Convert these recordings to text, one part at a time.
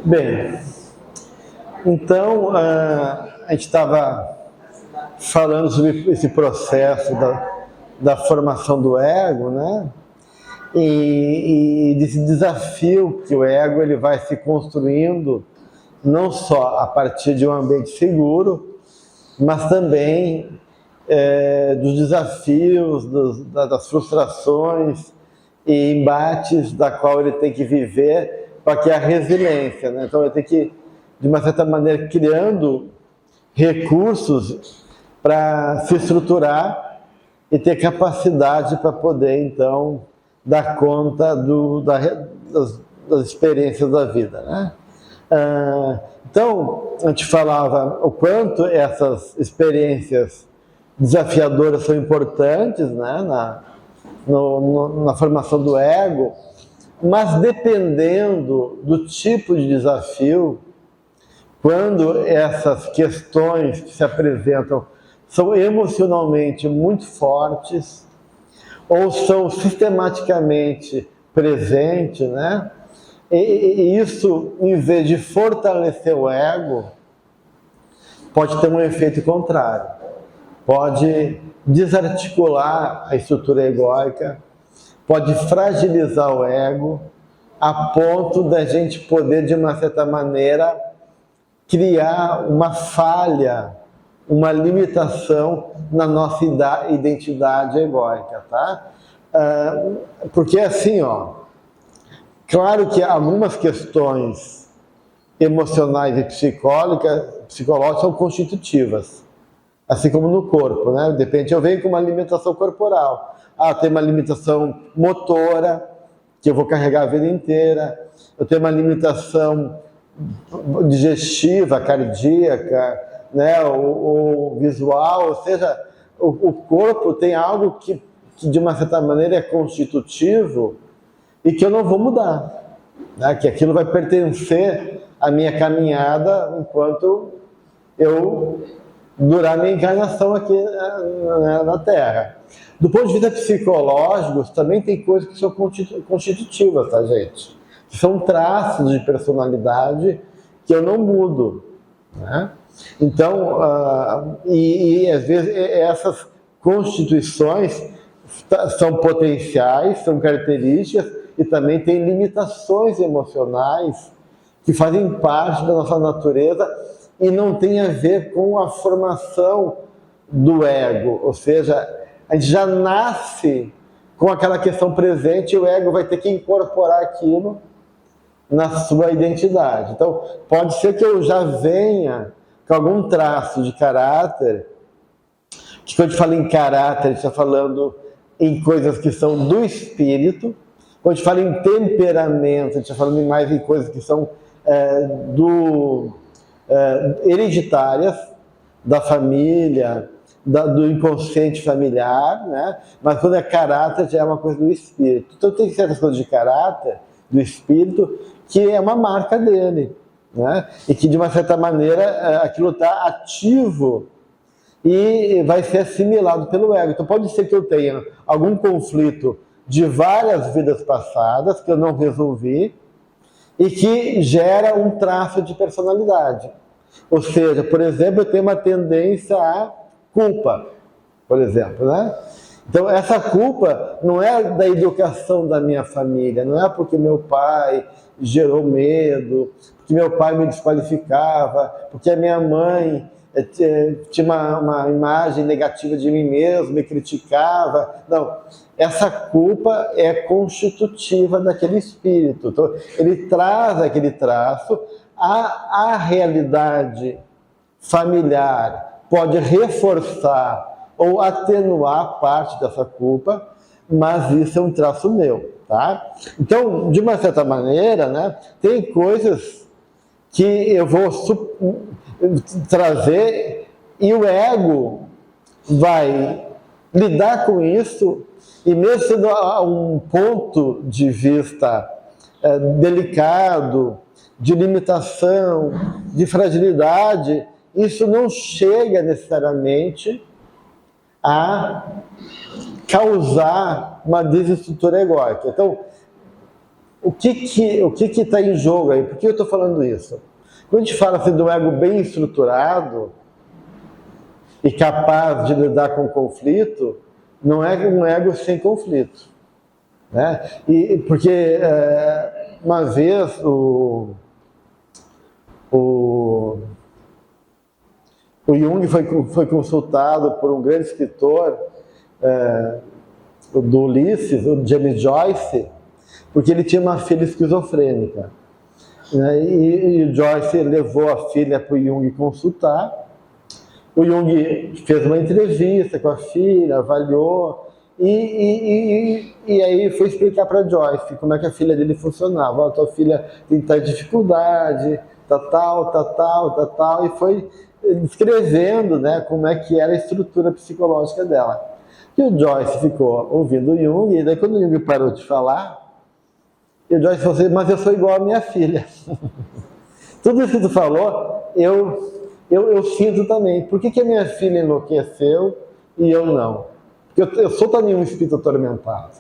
Bem, então a gente estava falando sobre esse processo da formação do ego, né? E desse desafio que o ego ele vai se construindo não só a partir de um ambiente seguro, mas também dos desafios, das frustrações e embates da qual ele tem que viver para que a resiliência, né? Então ele tem que, de uma certa maneira, criando recursos para se estruturar e ter capacidade para poder, então, dar conta das experiências da vida, né? Então, a gente falava o quanto essas experiências desafiadoras são importantes, né, na formação do ego, mas dependendo do tipo de desafio, quando essas questões que se apresentam são emocionalmente muito fortes ou são sistematicamente presentes, né? E isso, em vez de fortalecer o ego, pode ter um efeito contrário. Pode desarticular a estrutura egóica, pode fragilizar o ego, a ponto da gente poder, de uma certa maneira, criar uma falha, uma limitação na nossa identidade egóica, tá? Porque assim, claro que algumas questões emocionais e psicológicas são constitutivas, assim como no corpo, né? De repente eu venho com uma limitação corporal. Tem uma limitação motora, que eu vou carregar a vida inteira. Eu tenho uma limitação digestiva, cardíaca, né? ou visual, ou seja, o corpo tem algo que de uma certa maneira é constitutivo e que eu não vou mudar, né? Que aquilo vai pertencer à minha caminhada enquanto eu durar minha encarnação aqui na Terra. Do ponto de vista psicológico, também tem coisas que são constitutivas, tá, gente? São traços de personalidade que eu não mudo, né? Então, às vezes essas constituições são potenciais, são características e também tem limitações emocionais que fazem parte da nossa natureza e não tem a ver com a formação do ego, ou seja, a gente já nasce com aquela questão presente e o ego vai ter que incorporar aquilo na sua identidade. Então, pode ser que eu já venha com algum traço de caráter, que quando a gente fala em caráter, a gente está falando em coisas que são do espírito. Quando a gente fala em temperamento, a gente está falando mais em coisas que são hereditárias, da família, do inconsciente familiar, né? Mas quando é caráter, já é uma coisa do espírito. Então tem certas coisas de caráter, do espírito, que é uma marca dele, né? E que de uma certa maneira aquilo está ativo e vai ser assimilado pelo ego. Então pode ser que eu tenha algum conflito de várias vidas passadas que eu não resolvi e que gera um traço de personalidade. Ou seja, por exemplo, eu tenho uma tendência à culpa, por exemplo, né? Então essa culpa não é da educação da minha família, não é porque meu pai gerou medo, porque meu pai me desqualificava, porque a minha mãe tinha uma imagem negativa de mim mesmo, me criticava. Não, essa culpa é constitutiva daquele espírito. Então, ele traz aquele traço, a realidade familiar pode reforçar ou atenuar parte dessa culpa, mas isso é um traço meu, tá? Então, de uma certa maneira, né, tem coisas que eu vou trazer e o ego vai lidar com isso, e mesmo sendo um ponto de vista delicado, de limitação, de fragilidade, isso não chega necessariamente a causar uma desestrutura egóica. Então, o que está em jogo aí? Por que eu estou falando isso? Quando a gente fala assim, de um ego bem estruturado e capaz de lidar com o conflito, não é um ego sem conflito, né? Porque uma vez o Jung foi consultado por um grande escritor do Ulisses, o James Joyce, porque ele tinha uma filha esquizofrênica, né? E o Joyce levou a filha para o Jung consultar. O Jung fez uma entrevista com a filha, avaliou, e aí foi explicar para Joyce como é que a filha dele funcionava. A tua filha tem tal dificuldade, tal, e foi descrevendo, né, como é que era a estrutura psicológica dela. E o Joyce ficou ouvindo o Jung, e daí quando o Jung parou de falar, e o Joyce falou assim, mas eu sou igual a minha filha. Tudo isso que tu falou, eu sinto também. Por que a minha filha enlouqueceu e eu não? Porque eu sou também um espírito atormentado,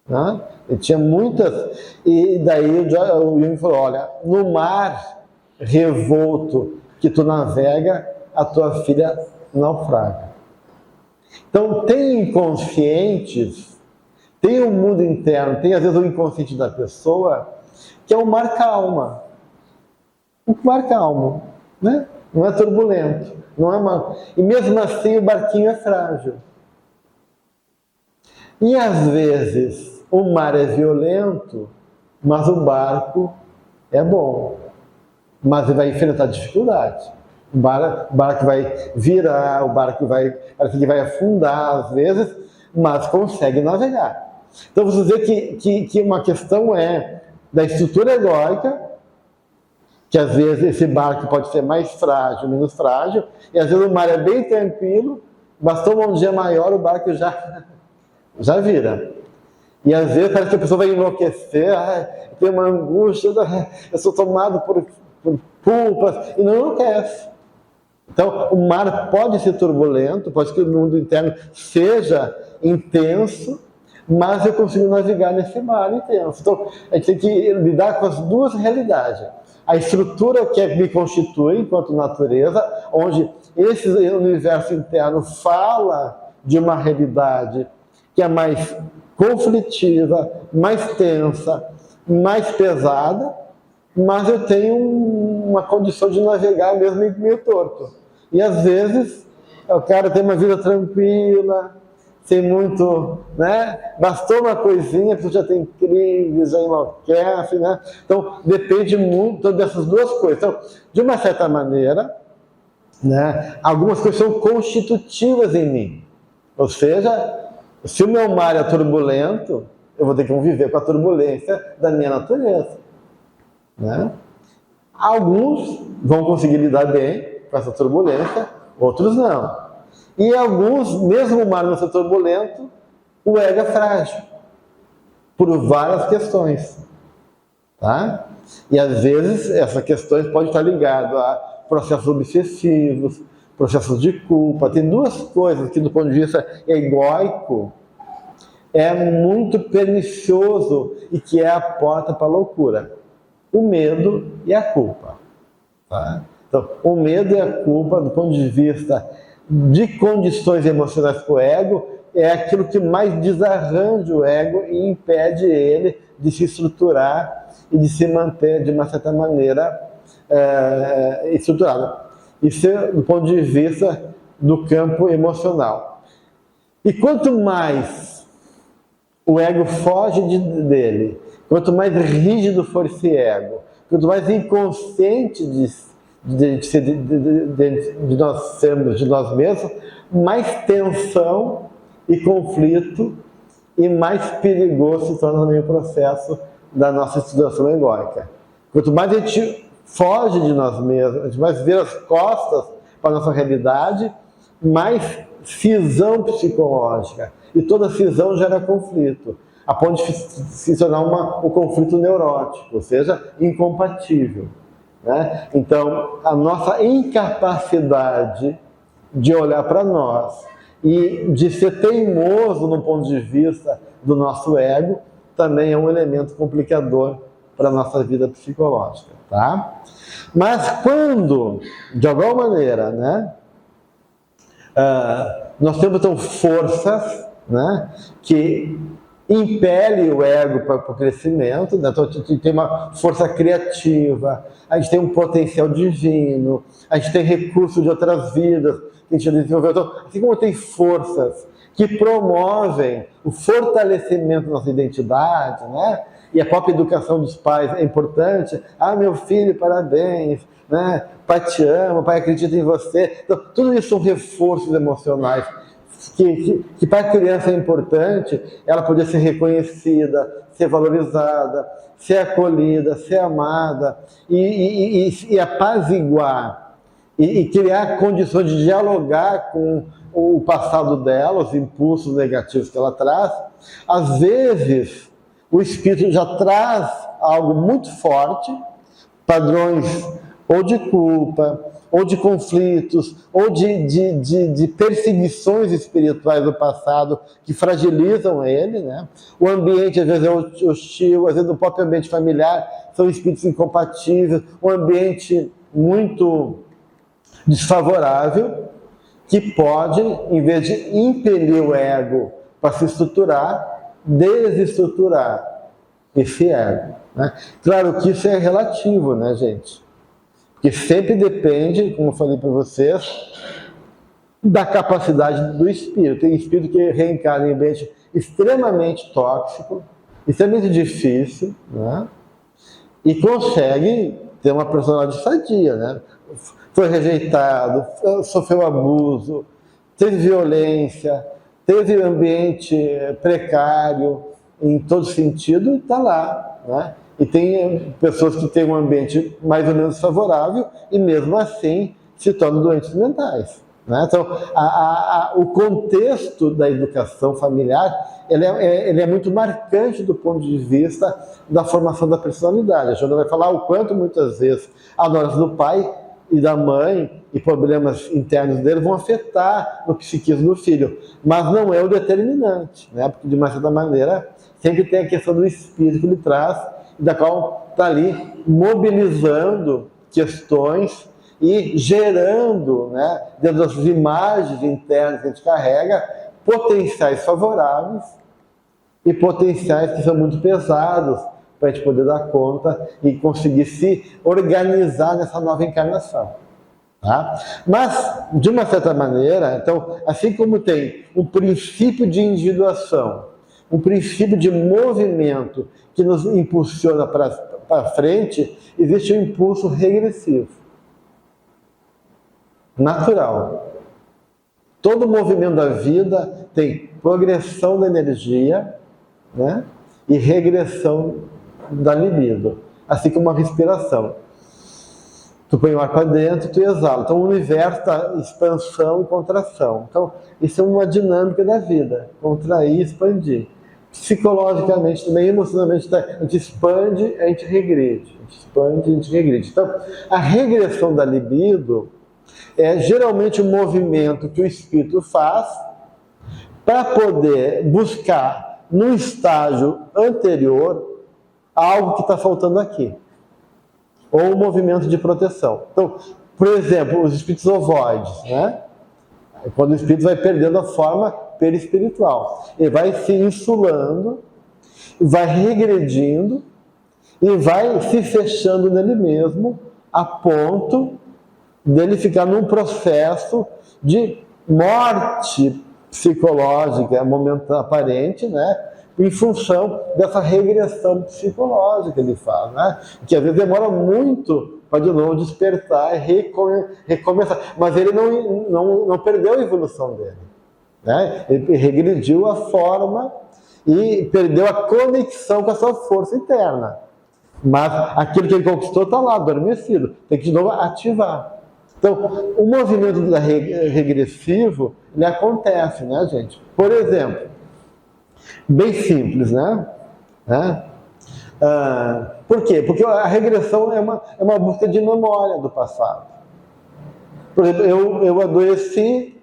né? Eu tinha muitas... E daí o Jung falou, olha, no mar revolto que tu navega, a tua filha naufraga. Então, tem inconscientes, tem um mundo interno, tem às vezes o inconsciente da pessoa, que é um mar calma. Um mar calmo, né? Não é turbulento, não é uma... E mesmo assim o barquinho é frágil. E às vezes o mar é violento, mas o barco é bom. Mas ele vai enfrentar dificuldade. O barco vai virar, o barco parece que vai afundar às vezes, mas consegue navegar. Então vamos dizer que uma questão é da estrutura egóica, que às vezes esse barco pode ser mais frágil, menos frágil, e às vezes o mar é bem tranquilo, bastou um dia maior, o barco já vira. E às vezes parece que a pessoa vai enlouquecer, tem uma angústia, eu sou tomado por culpas, e não enlouquece. Então, o mar pode ser turbulento, pode que o mundo interno seja intenso, mas eu consigo navegar nesse mar intenso. Então, a gente tem que lidar com as duas realidades. A estrutura que me constitui enquanto natureza, onde esse universo interno fala de uma realidade que é mais conflitiva, mais tensa, mais pesada, mas eu tenho uma condição de navegar mesmo meio torto. E às vezes o cara tem uma vida tranquila, sem muito, né? Bastou uma coisinha, a pessoa já tem crise, já enlouquece, né? Então depende muito dessas duas coisas. Então, de uma certa maneira, né, algumas coisas são constitutivas em mim. Ou seja, se o meu mar é turbulento, eu vou ter que conviver com a turbulência da minha natureza, né? Alguns vão conseguir lidar bem com essa turbulência, outros não. E alguns, mesmo o mar não ser turbulento, o ego é frágil, por várias questões, tá? E às vezes essas questões podem estar ligadas a processos obsessivos, processos de culpa. Tem duas coisas que do ponto de vista egóico é muito pernicioso e que é a porta para a loucura. O medo e a culpa, tá? Então, o medo e a culpa, do ponto de vista de condições emocionais para o ego, é aquilo que mais desarranja o ego e impede ele de se estruturar e de se manter de uma certa maneira estruturado. Isso é do ponto de vista do campo emocional. E quanto mais o ego foge dele, quanto mais rígido for esse ego, quanto mais inconsciente de nós sermos de nós mesmos, mais tensão e conflito e mais perigoso se torna também o processo da nossa estruturação egóica. Quanto mais a gente foge de nós mesmos, a gente mais vira as costas para a nossa realidade, mais cisão psicológica. E toda cisão gera conflito, a ponto de se tornar um conflito neurótico, ou seja, incompatível, né? Então, a nossa incapacidade de olhar para nós e de ser teimoso no ponto de vista do nosso ego também é um elemento complicador para a nossa vida psicológica, tá? Mas quando, de alguma maneira, né, nós temos então forças, né, que impele o ego para o crescimento, né? Então a gente tem uma força criativa, a gente tem um potencial divino, a gente tem recursos de outras vidas que a gente desenvolveu. Então, assim como tem forças que promovem o fortalecimento da nossa identidade, né? E a própria educação dos pais é importante. Ah, meu filho, parabéns, né? Pai te ama, pai acredita em você. Então, tudo isso são reforços emocionais que para a criança é importante ela poder ser reconhecida, ser valorizada, ser acolhida, ser amada e apaziguar e criar condições de dialogar com o passado dela, os impulsos negativos que ela traz. Às vezes o espírito já traz algo muito forte, padrões ou de culpa, ou de conflitos, ou de perseguições espirituais do passado que fragilizam ele, né? O ambiente às vezes é hostil, às vezes o próprio ambiente familiar são espíritos incompatíveis, um ambiente muito desfavorável, que pode, em vez de impelir o ego para se estruturar, desestruturar esse ego, né? Claro que isso é relativo, né, gente? Que sempre depende, como eu falei para vocês, da capacidade do espírito. Tem espírito que reencarna em ambiente extremamente tóxico, extremamente difícil, né? E consegue ter uma personalidade sadia, né? Foi rejeitado, sofreu abuso, teve violência, teve ambiente precário em todo sentido e está lá, né? E tem pessoas que têm um ambiente mais ou menos favorável e mesmo assim se tornam doentes mentais, né? Então, o contexto da educação familiar ele é muito marcante do ponto de vista da formação da personalidade. A Joana vai falar o quanto muitas vezes a doença do pai e da mãe e problemas internos dele vão afetar no psiquismo do filho, mas não é o determinante, né? Porque de uma certa maneira sempre tem a questão do espírito que ele traz, da qual está ali mobilizando questões e gerando, né, dentro das imagens internas que a gente carrega, potenciais favoráveis e potenciais que são muito pesados para a gente poder dar conta e conseguir se organizar nessa nova encarnação. Tá? Mas, de uma certa maneira, então, assim como tem um princípio de individuação, um princípio de movimento que nos impulsiona para frente, existe um impulso regressivo. Natural. Todo movimento da vida tem progressão da energia, né? E regressão da libido. Assim como a respiração. Tu põe o ar para dentro, tu exala. Então o universo está expansão e contração. Então isso é uma dinâmica da vida. Contrair e expandir. Psicologicamente, também emocionalmente, a gente expande, a gente regride. A gente expande, a gente regride. Então, a regressão da libido é geralmente um movimento que o espírito faz para poder buscar, num estágio anterior, algo que está faltando aqui. Ou um movimento de proteção. Então, por exemplo, os espíritos ovoides, né? Quando o espírito vai perdendo a forma perispiritual. Ele vai se insulando, vai regredindo e vai se fechando nele mesmo a ponto dele ficar num processo de morte psicológica, momento aparente, né? Em função dessa regressão psicológica que ele faz, né? Que às vezes demora muito para de novo despertar e recomeçar. Mas ele não perdeu a evolução dele, né? Ele regrediu a forma e perdeu a conexão com a sua força interna. Mas aquilo que ele conquistou está lá, adormecido. Tem que de novo ativar. Então, o movimento regressivo, ele acontece, né, gente? Por exemplo, bem simples, né? Por quê? Porque a regressão é uma busca de memória do passado. Por exemplo, eu adoeci,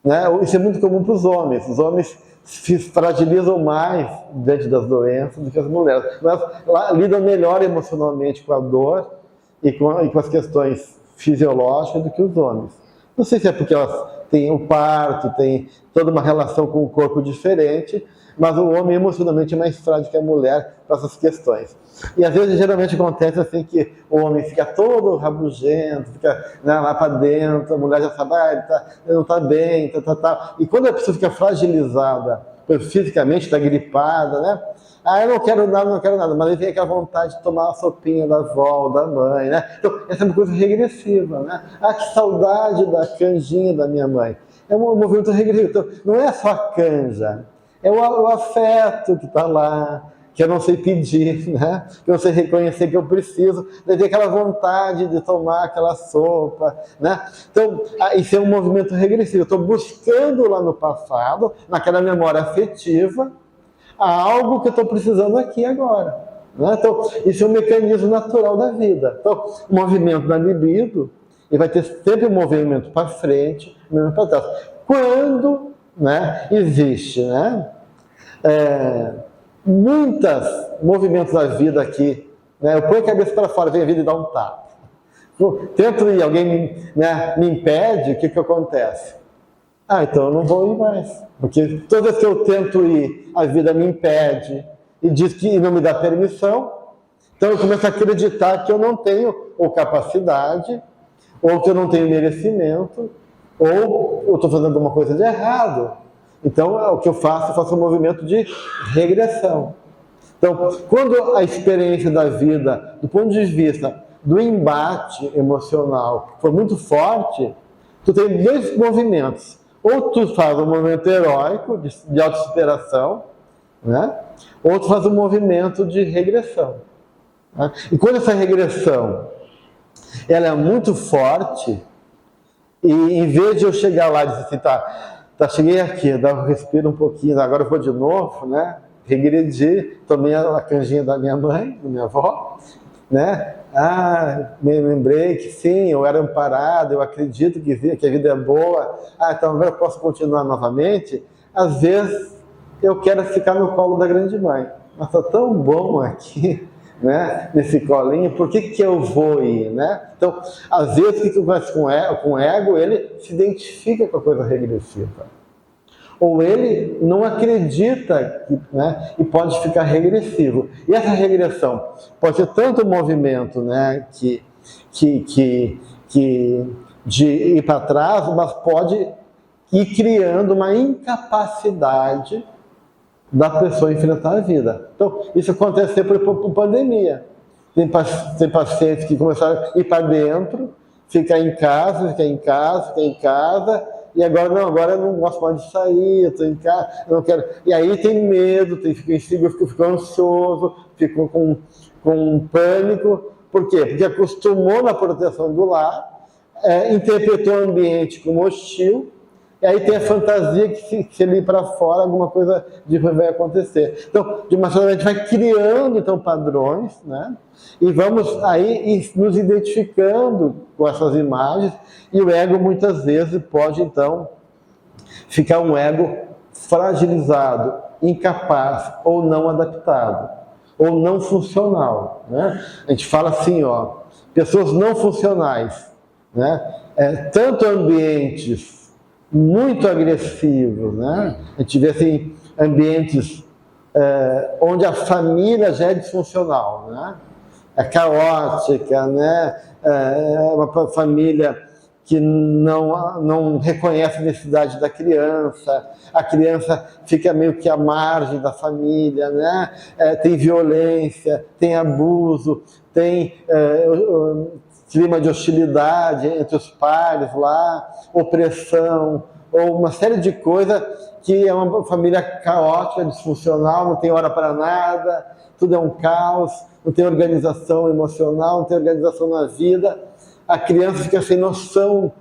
né? Isso é muito comum para os homens. Os homens se fragilizam mais diante das doenças do que as mulheres. Elas lidam melhor emocionalmente com a dor e com as questões fisiológicas do que os homens. Não sei se é porque elas têm o parto, têm toda uma relação com o corpo diferente, mas o homem emocionalmente é mais frágil que a mulher para essas questões. E às vezes, geralmente acontece assim que o homem fica todo rabugento, fica, né, lá para dentro, a mulher já sabe, ele não está bem, tá. E quando a pessoa fica fragilizada, fisicamente está gripada, né? Eu não quero nada, mas aí vem aquela vontade de tomar a sopinha da avó ou da mãe, né? Então, essa é uma coisa regressiva, né? Que saudade da canjinha da minha mãe. É um movimento regressivo. Então, não é só a canja, é o afeto que está lá, que eu não sei pedir, né? Que eu não sei reconhecer que eu preciso, daí vem aquela vontade de tomar aquela sopa, né? Então, isso é um movimento regressivo. Eu estou buscando lá no passado, naquela memória afetiva, algo que eu estou precisando aqui agora. Né? Então, isso é um mecanismo natural da vida. Então, o movimento da libido, ele vai ter sempre um movimento para frente, um movimento para trás. Quando, né, existe, né, muitos movimentos da vida aqui, né, eu ponho a cabeça para fora, vem a vida e dá um tapa. Tento ir, alguém me impede, o que acontece? Então eu não vou ir mais. Porque toda vez que eu tento ir, a vida me impede e diz que não me dá permissão. Então eu começo a acreditar que eu não tenho ou capacidade, ou que eu não tenho merecimento, ou eu estou fazendo alguma coisa de errado. Então o que eu faço um movimento de regressão. Então, quando a experiência da vida, do ponto de vista do embate emocional, for muito forte, tu tem dois movimentos. Ou tu faz um movimento heróico, de autossuperação, né? Ou tu faz um movimento de regressão. Né? E quando essa regressão ela é muito forte, e em vez de eu chegar lá e dizer assim, tá, cheguei aqui, eu respiro um pouquinho, agora eu vou de novo, né? Regredi, tomei a canjinha da minha mãe, da minha avó, né? Me lembrei que sim, eu era amparado, eu acredito que a vida é boa, então agora eu posso continuar novamente. Às vezes eu quero ficar no colo da grande mãe, mas está tão bom aqui, né, nesse colinho, por que eu vou ir, né? Então, às vezes, o que acontece com o ego, ele se identifica com a coisa regressiva. Ou ele não acredita, né, e pode ficar regressivo. E essa regressão pode ser tanto um movimento, né, de ir para trás, mas pode ir criando uma incapacidade da pessoa enfrentar a vida. Então, isso acontece por pandemia. Tem pacientes que começaram a ir para dentro, ficar em casa, e agora eu não gosto mais de sair, eu estou em casa, eu não quero. E aí tem medo, fica inseguro, fica ansioso, fica com pânico. Por quê? Porque acostumou na proteção do lar, interpretou o ambiente como hostil, e aí tem a fantasia que se ele ir para fora, alguma coisa de ruim vai acontecer. Então, de uma forma, a gente vai criando então, padrões, né? E vamos aí nos identificando com essas imagens, e o ego muitas vezes pode então ficar um ego fragilizado, incapaz, ou não adaptado, ou não funcional, né? A gente fala assim, pessoas não funcionais, né? Tanto ambientes muito agressivos, né? A gente vê assim, ambientes onde a família já é disfuncional, né? É caótica, né? É uma família que não reconhece a necessidade da criança, a criança fica meio que à margem da família, né? Tem violência, tem abuso, tem clima de hostilidade entre os pares lá, opressão, ou uma série de coisas que é uma família caótica, disfuncional, não tem hora para nada, tudo é um caos, não tem organização emocional, não tem organização na vida, a criança fica sem noção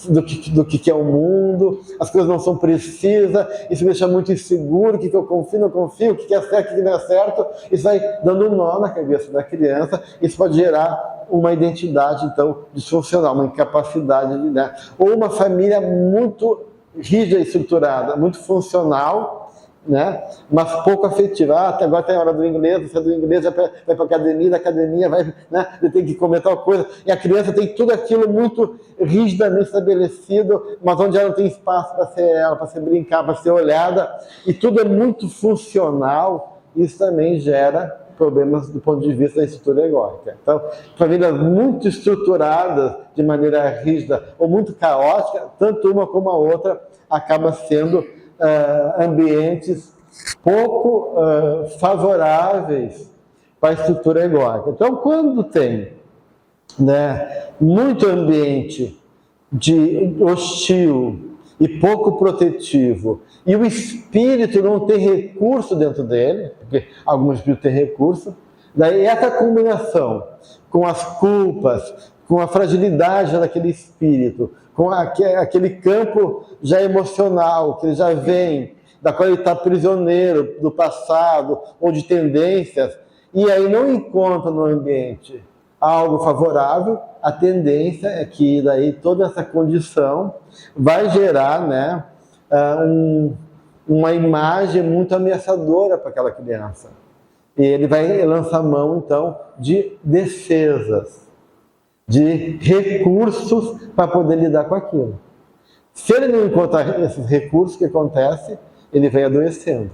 do que é o mundo, as coisas não são precisas, isso me deixa muito inseguro, o que eu confio, não confio, o que é certo, o que não é certo, isso vai dando um nó na cabeça da criança, isso pode gerar uma identidade, então, disfuncional, uma incapacidade de... Ou uma família muito rígida e estruturada, muito funcional, né? Mas pouco afetiva. Agora tem a hora do inglês, você é do inglês, vai para a academia, da academia vai, né? Você tem que comer tal coisa. E a criança tem tudo aquilo muito rigidamente estabelecido, mas onde ela não tem espaço para ser ela, para ser brincar, para ser olhada, e tudo é muito funcional. Isso também gera problemas do ponto de vista da estrutura egóica. Então, famílias muito estruturadas de maneira rígida ou muito caótica, tanto uma como a outra, acaba sendo ambientes pouco favoráveis para a estrutura egóica. Então, quando tem, né, muito ambiente de hostil e pouco protetivo, e o espírito não tem recurso dentro dele, porque alguns espíritos têm recurso, daí essa combinação com as culpas, com a fragilidade daquele espírito, com aquele campo já emocional, que ele já vem, da qual ele está prisioneiro do passado ou de tendências, e aí não encontra no ambiente algo favorável, a tendência é que daí toda essa condição vai gerar, né, uma imagem muito ameaçadora para aquela criança. E ele vai lançar mão, então, de defesas, de recursos para poder lidar com aquilo. Se ele não encontrar esses recursos, o que acontece? Ele vai adoecendo,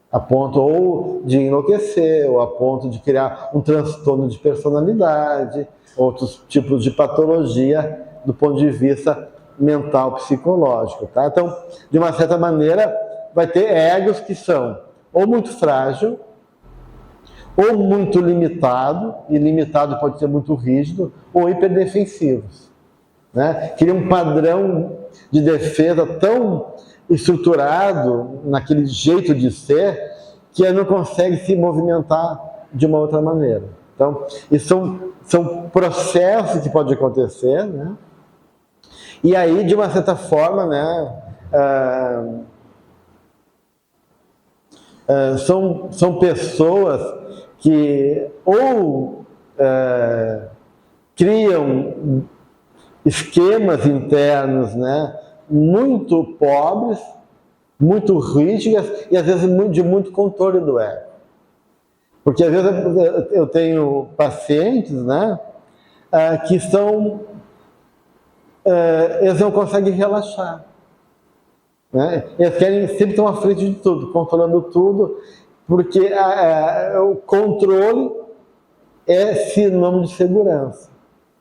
a ponto ou de enlouquecer, ou a ponto de criar um transtorno de personalidade, outros tipos de patologia do ponto de vista mental, psicológico. Tá? Então, de uma certa maneira, vai ter egos que são ou muito frágil, ou muito limitado, e limitado pode ser muito rígido, ou hiperdefensivos. Né? Cria um padrão de defesa tão estruturado naquele jeito de ser, que ele não consegue se movimentar de uma outra maneira. Então, isso são processos que podem acontecer, né? E aí, de uma certa forma, né, são pessoas que ou criam esquemas internos, né, muito pobres, muito rígidas e às vezes de muito controle do ego. Porque às vezes eu tenho pacientes, né, que eles não conseguem relaxar. Né? Eles querem sempre estar à frente de tudo, controlando tudo, porque o controle é sinônimo de segurança.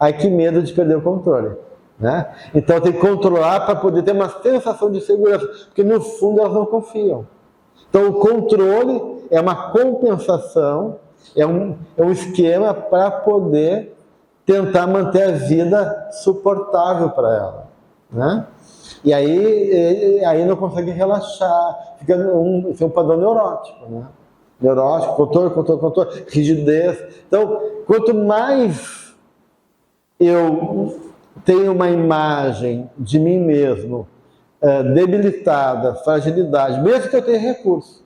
Ai, que medo de perder o controle. Né? Então tem que controlar para poder ter uma sensação de segurança, porque no fundo elas não confiam. Então o controle é uma compensação, é um esquema para poder tentar manter a vida suportável para ela. Né? E aí não consegue relaxar, fica um padrão neurótico. Né? Neurótico, controle, rigidez. Então, quanto mais eu tenho uma imagem de mim mesmo debilitada, fragilidade, mesmo que eu tenha recurso,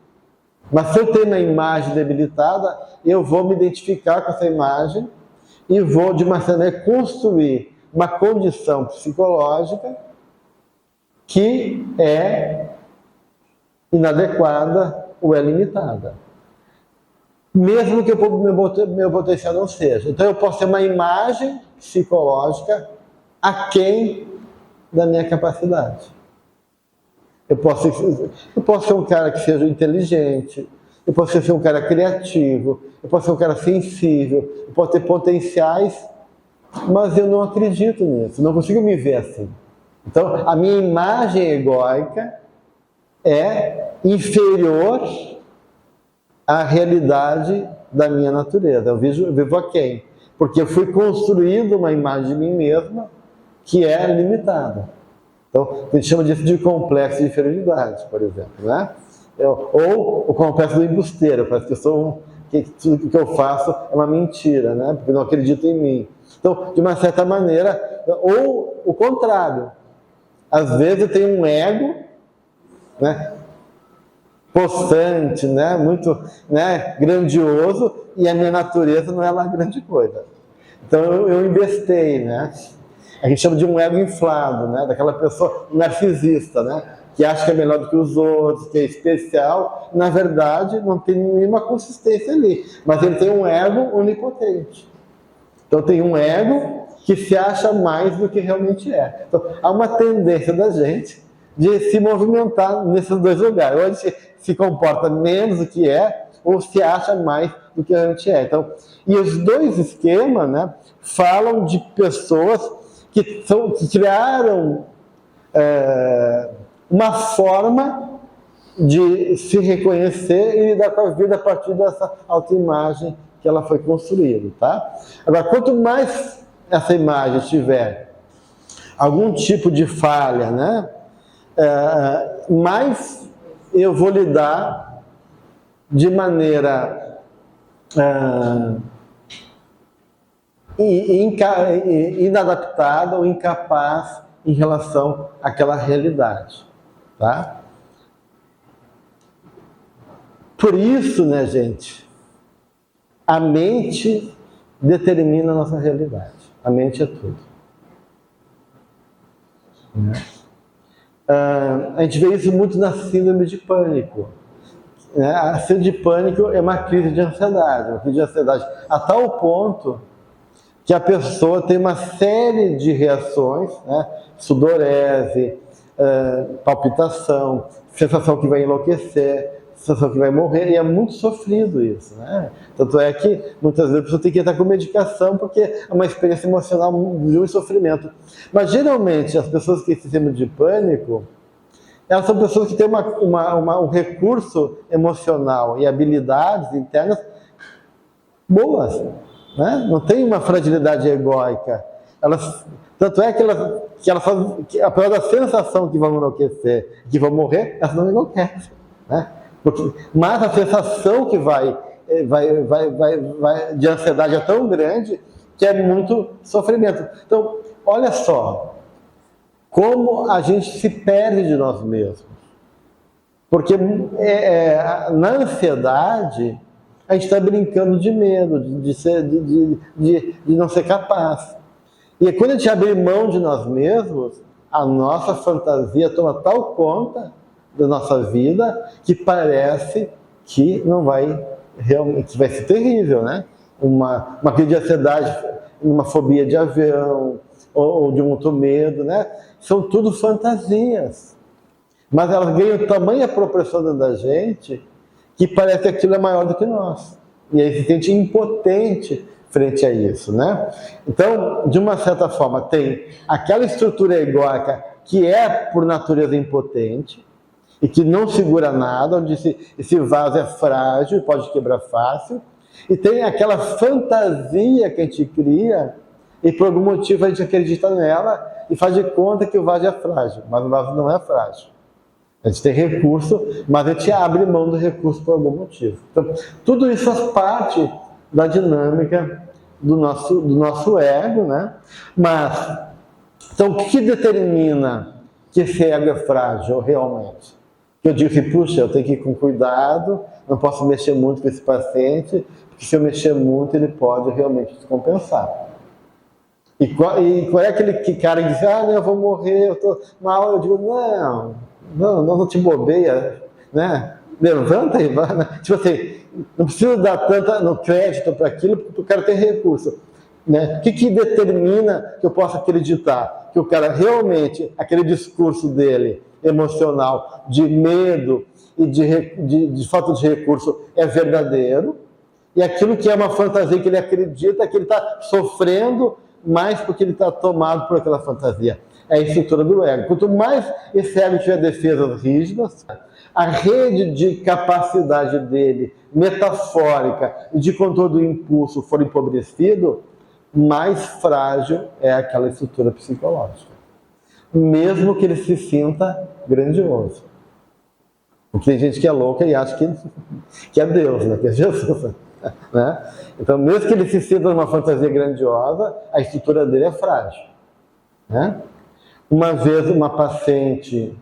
mas se eu tenho uma imagem debilitada, eu vou me identificar com essa imagem e vou, de uma maneira, construir uma condição psicológica que é inadequada ou é limitada. Mesmo que o meu potencial não seja. Então eu posso ter uma imagem psicológica aquém da minha capacidade. Eu posso ser um cara que seja inteligente, eu posso ser um cara criativo, eu posso ser um cara sensível, eu posso ter potenciais, mas eu não acredito nisso, não consigo me ver assim. Então, a minha imagem egóica é inferior à realidade da minha natureza. Eu vivo aquém, porque eu fui construindo uma imagem de mim mesma que é limitada. Então, a gente chama disso de complexo de inferioridade, por exemplo, né? Ou o complexo do embusteiro, parece que tudo que eu faço é uma mentira, né? Porque não acredito em mim. Então, de uma certa maneira, ou o contrário, às vezes eu tenho um ego, né, possante, né, muito, né, grandioso, e a minha natureza não é lá grande coisa. Então eu investei, né? A gente chama de um ego inflado, né? Daquela pessoa narcisista, né? que acha que é melhor do que os outros, que é especial. Na verdade, não tem nenhuma consistência ali, mas ele tem um ego onipotente. Então tem um ego que se acha mais do que realmente é. Então há uma tendência da gente de se movimentar nesses dois lugares. Ou a gente se comporta menos do que é, ou se acha mais do que realmente é. Então, e os dois esquemas, né, falam de pessoas que criaram uma forma de se reconhecer e lidar com a vida a partir dessa autoimagem que ela foi construída, tá? Agora, quanto mais essa imagem tiver algum tipo de falha, né, mais eu vou lidar de maneira inadaptada ou incapaz em relação àquela realidade, tá? Por isso, né, gente, a mente determina a nossa realidade. A mente é tudo. A gente vê isso muito na síndrome de pânico. A síndrome de pânico é uma crise de ansiedade, a tal ponto que a pessoa tem uma série de reações, né? Sudorese, palpitação, sensação que vai enlouquecer, sensação que vai morrer, e é muito sofrido isso, né? Tanto é que muitas vezes a pessoa tem que entrar com medicação porque é uma experiência emocional de um sofrimento. Mas geralmente as pessoas que têm síndrome de pânico, elas são pessoas que têm um recurso emocional e habilidades internas boas, né? Não tem uma fragilidade egóica. Tanto é que elas fazem, apesar da sensação que vão enlouquecer, que vão morrer, elas não enlouquecem, né? Mas a sensação que vai de ansiedade é tão grande que é muito sofrimento. Então, olha só como a gente se perde de nós mesmos. Porque na ansiedade a gente está brincando de medo, de não ser capaz. E quando a gente abre mão de nós mesmos, a nossa fantasia toma tal conta da nossa vida que parece que não vai realmente, que vai ser terrível, né? Uma crise de ansiedade, uma fobia de avião ou de um outro medo, né? São tudo fantasias, mas elas ganham tamanha proporção dentro da gente que parece que aquilo é maior do que nós, e aí se sente impotente frente a isso, né? Então, de uma certa forma, tem aquela estrutura egóica que é por natureza impotente e que não segura nada, onde esse vaso é frágil e pode quebrar fácil, e tem aquela fantasia que a gente cria e por algum motivo a gente acredita nela e faz de conta que o vaso é frágil, mas o vaso não é frágil. A gente tem recurso, mas a gente abre mão do recurso por algum motivo. Então, tudo isso faz parte da dinâmica do nosso ego, né? Mas, então, o que determina que esse ego é frágil realmente? Eu digo assim, puxa, eu tenho que ir com cuidado, não posso mexer muito com esse paciente, porque se eu mexer muito, ele pode realmente descompensar. E qual é aquele cara que diz, não, eu vou morrer, eu estou mal, eu digo, não te bobeia, né? Levanta e vai, né? Tipo assim, não precisa dar tanto crédito para aquilo, porque o cara tem recurso, né? O que determina que eu possa acreditar que o cara realmente, aquele discurso dele, emocional, de medo e de falta de recurso é verdadeiro, e aquilo que é uma fantasia que ele acredita que ele está sofrendo mais porque ele está tomado por aquela fantasia. É a estrutura do ego. Quanto mais esse ego tiver defesas rígidas, a rede de capacidade dele, metafórica e de controle do impulso for empobrecido, mais frágil é aquela estrutura psicológica. Mesmo que ele se sinta grandioso. Porque tem gente que é louca e acha que é Deus, né? Que é Jesus. Né? Então, mesmo que ele se sinta numa fantasia grandiosa, a estrutura dele é frágil. Né? Uma vez uma paciente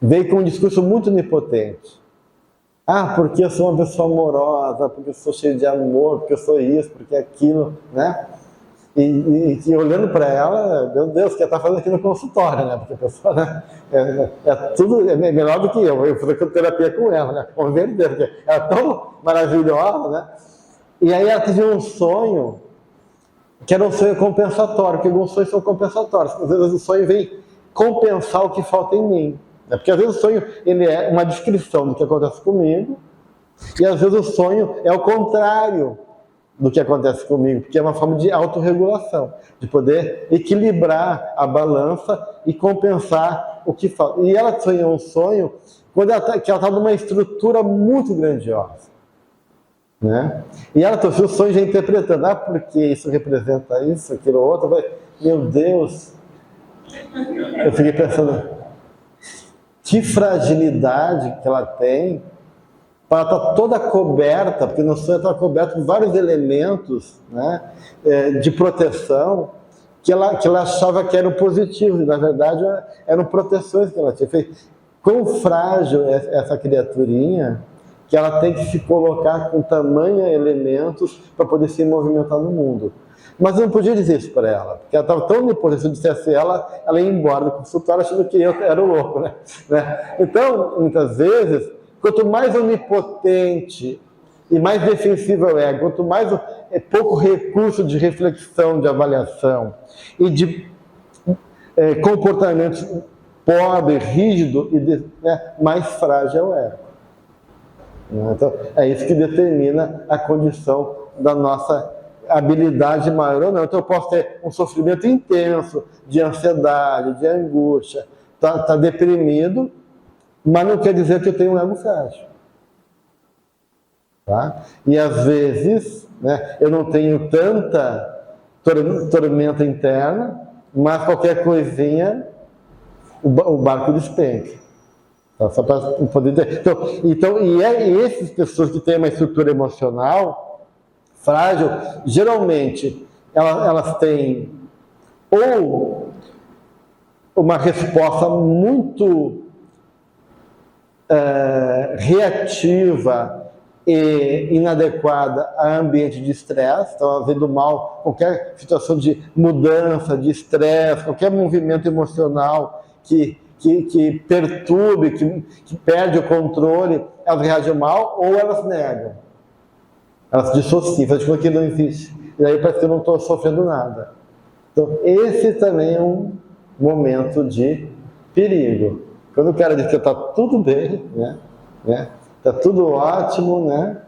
veio com um discurso muito onipotente. Porque eu sou uma pessoa amorosa, porque eu sou cheio de amor, porque eu sou isso, porque aquilo, né? E olhando para ela, meu Deus, o que ela está fazendo aqui no consultório, né? Porque a pessoa, né, tudo é melhor do que eu fiz terapia com ela, né? Com Deus, porque ela é tão maravilhosa, né? E aí ela teve um sonho, que era um sonho compensatório, porque alguns sonhos são compensatórios. Às vezes o sonho vem compensar o que falta em mim. Né? Porque às vezes o sonho ele é uma descrição do que acontece comigo, e às vezes o sonho é o contrário do que acontece comigo, porque é uma forma de autorregulação, de poder equilibrar a balança e compensar o que falta. E ela sonhou um sonho quando que ela estava numa estrutura muito grandiosa. Né? E ela trouxe o sonho já interpretando, porque isso representa isso, aquilo, outro. Meu Deus! Eu fiquei pensando, que fragilidade que ela tem, para estar toda coberta, porque no sonho ela está coberta com vários elementos, né, de proteção, que ela achava que eram positivos, e na verdade eram proteções que ela tinha feito. Quão frágil é essa criaturinha, que ela tem que se colocar com tamanho elementos para poder se movimentar no mundo. Mas eu não podia dizer isso para ela, porque ela estava tão onipotente, se eu dissesse ela ia embora do consultório achando que eu era o louco, né? Então, muitas vezes, quanto mais onipotente e mais defensivo é, quanto mais pouco recurso de reflexão, de avaliação e de comportamentos pobre, rígido, mais frágil é. Então, é isso que determina a condição da nossa habilidade maior ou não. Então, eu posso ter um sofrimento intenso de ansiedade, de angústia, tá deprimido, mas não quer dizer que eu tenho um ego frágil. Tá? E às vezes, né, eu não tenho tanta tormenta interna, mas qualquer coisinha, o barco despenca. Tá? Só para poder ter. Então, e essas pessoas que têm uma estrutura emocional frágil, geralmente elas têm ou uma resposta muito reativa e inadequada a ambiente de estresse, então havendo mal, qualquer situação de mudança, de estresse, qualquer movimento emocional que perturbe, que perde o controle, elas reagem mal ou elas negam. Elas dissociam, fazem com que não existe. E aí parece que eu não estou sofrendo nada. Então esse também é um momento de perigo. Quando o cara diz que está tudo bem, né? Está tudo ótimo, né?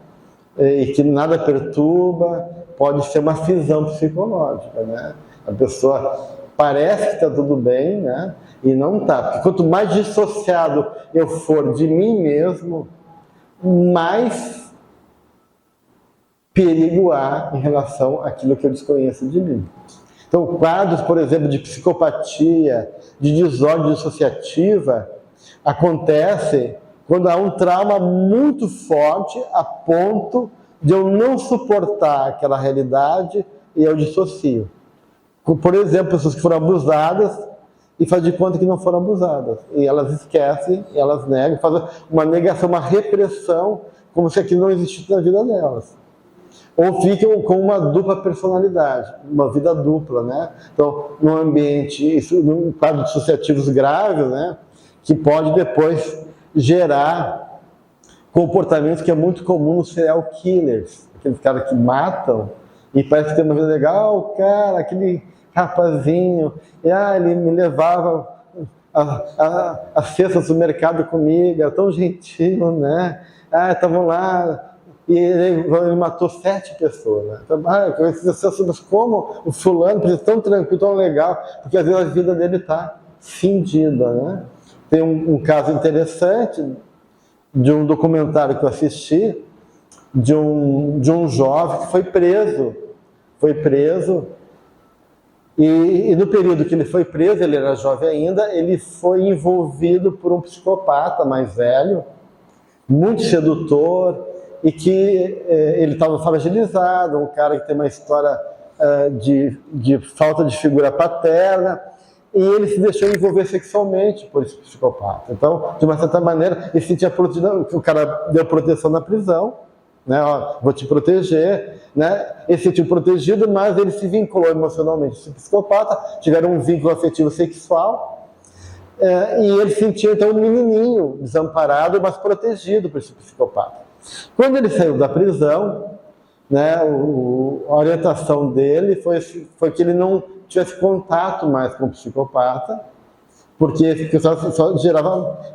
E que nada perturba, pode ser uma cisão psicológica, né? A pessoa parece que está tudo bem, né? E não está. Porque quanto mais dissociado eu for de mim mesmo, mais perigo há em relação àquilo que eu desconheço de mim. Então, quadros, por exemplo, de psicopatia, de desordem dissociativa, acontece quando há um trauma muito forte a ponto de eu não suportar aquela realidade e eu dissocio. Por exemplo, pessoas que foram abusadas e fazem de conta que não foram abusadas. E elas esquecem, elas negam, fazem uma negação, uma repressão, como se aquilo não existisse na vida delas. Ou ficam com uma dupla personalidade, uma vida dupla, né? Então, num ambiente, isso, num quadro dissociativos graves, né? Que pode depois gerar comportamentos que é muito comum nos serial killers, aqueles caras que matam e parece que tem uma vida legal, cara, aquele rapazinho, ele me levava as cestas do mercado comigo, era tão gentil, né? Estavam lá e ele matou 7 pessoas, né? Então, mas como o fulano precisa ser tão tranquilo, tão legal, porque às vezes a vida dele está cindida, né? Tem um caso interessante de um documentário que eu assisti de um jovem que foi preso e no período que ele foi preso, ele era jovem ainda, ele foi envolvido por um psicopata mais velho, muito sedutor, e que ele estava fragilizado, um cara que tem uma história de falta de figura paterna, e ele se deixou envolver sexualmente por esse psicopata. Então, de uma certa maneira, ele sentia proteção, o cara deu proteção na prisão, né? Ó, vou te proteger, né? Ele se sentiu protegido, mas ele se vinculou emocionalmente. Esse psicopata tiveram um vínculo afetivo sexual, e ele sentia então um menininho desamparado, mas protegido por esse psicopata. Quando ele saiu da prisão, né, a orientação dele foi que ele não tivesse contato mais com o psicopata, porque esse pessoal só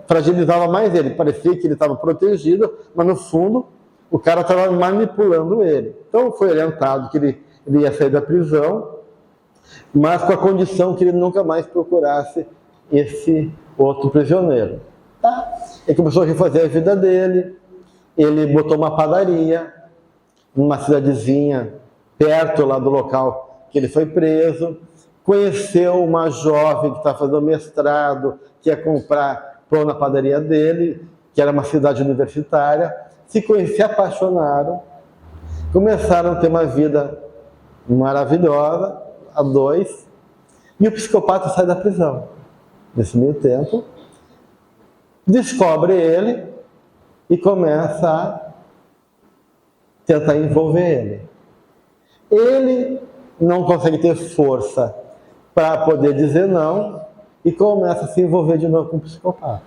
fragilizava mais ele. Parecia que ele estava protegido, mas no fundo o cara estava manipulando ele. Então foi orientado que ele ia sair da prisão, mas com a condição que ele nunca mais procurasse esse outro prisioneiro. Tá? Ele começou a refazer a vida dele, ele botou uma padaria numa cidadezinha perto lá do local que ele foi preso, conheceu uma jovem que estava fazendo mestrado, que ia comprar pão na padaria dele, que era uma cidade universitária, se apaixonaram, começaram a ter uma vida maravilhosa, a dois, e o psicopata sai da prisão. Nesse meio tempo, descobre ele e começa a tentar envolver ele. Ele não consegue ter força para poder dizer não e começa a se envolver de novo com o psicopata.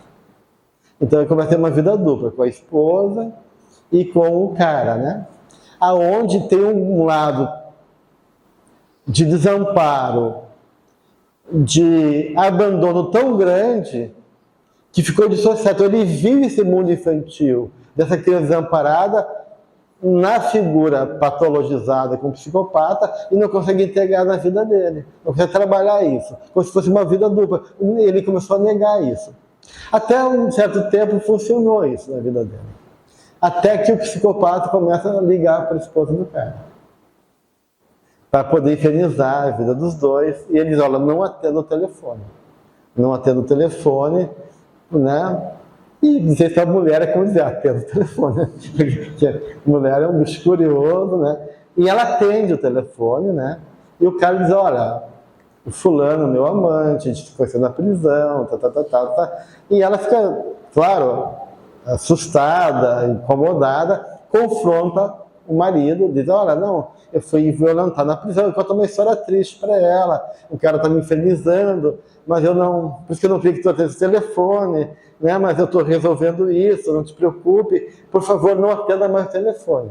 Então ele começa a ter uma vida dupla, com a esposa e com o cara, né? Aonde tem um lado de desamparo, de abandono tão grande que ficou dissociado. Então, ele vive esse mundo infantil dessa criança desamparada na figura patologizada com o psicopata e não consegue integrar na vida dele, não consegue trabalhar isso, como se fosse uma vida dupla. Ele começou a negar isso. Até um certo tempo funcionou isso na vida dele. Até que o psicopata começa a ligar para a esposa do cara, para poder infernizar a vida dos dois, e ele diz, olha, não atenda o telefone. Não atenda o telefone, né? E dizer que a mulher é como dizer, atenda o telefone, né? Porque a mulher é um bicho curioso, né? E ela atende o telefone, né? E o cara diz, olha, o fulano, meu amante, a gente se conheceu na prisão, tá. E ela fica, claro, assustada, incomodada, confronta o marido, diz, olha, não, eu fui violentar na prisão, eu conto uma história triste para ela, o cara está me infernizando, mas eu não, por isso que eu não queria que tu atendesse o telefone, né, mas eu estou resolvendo isso, não te preocupe, por favor, não atenda mais o telefone.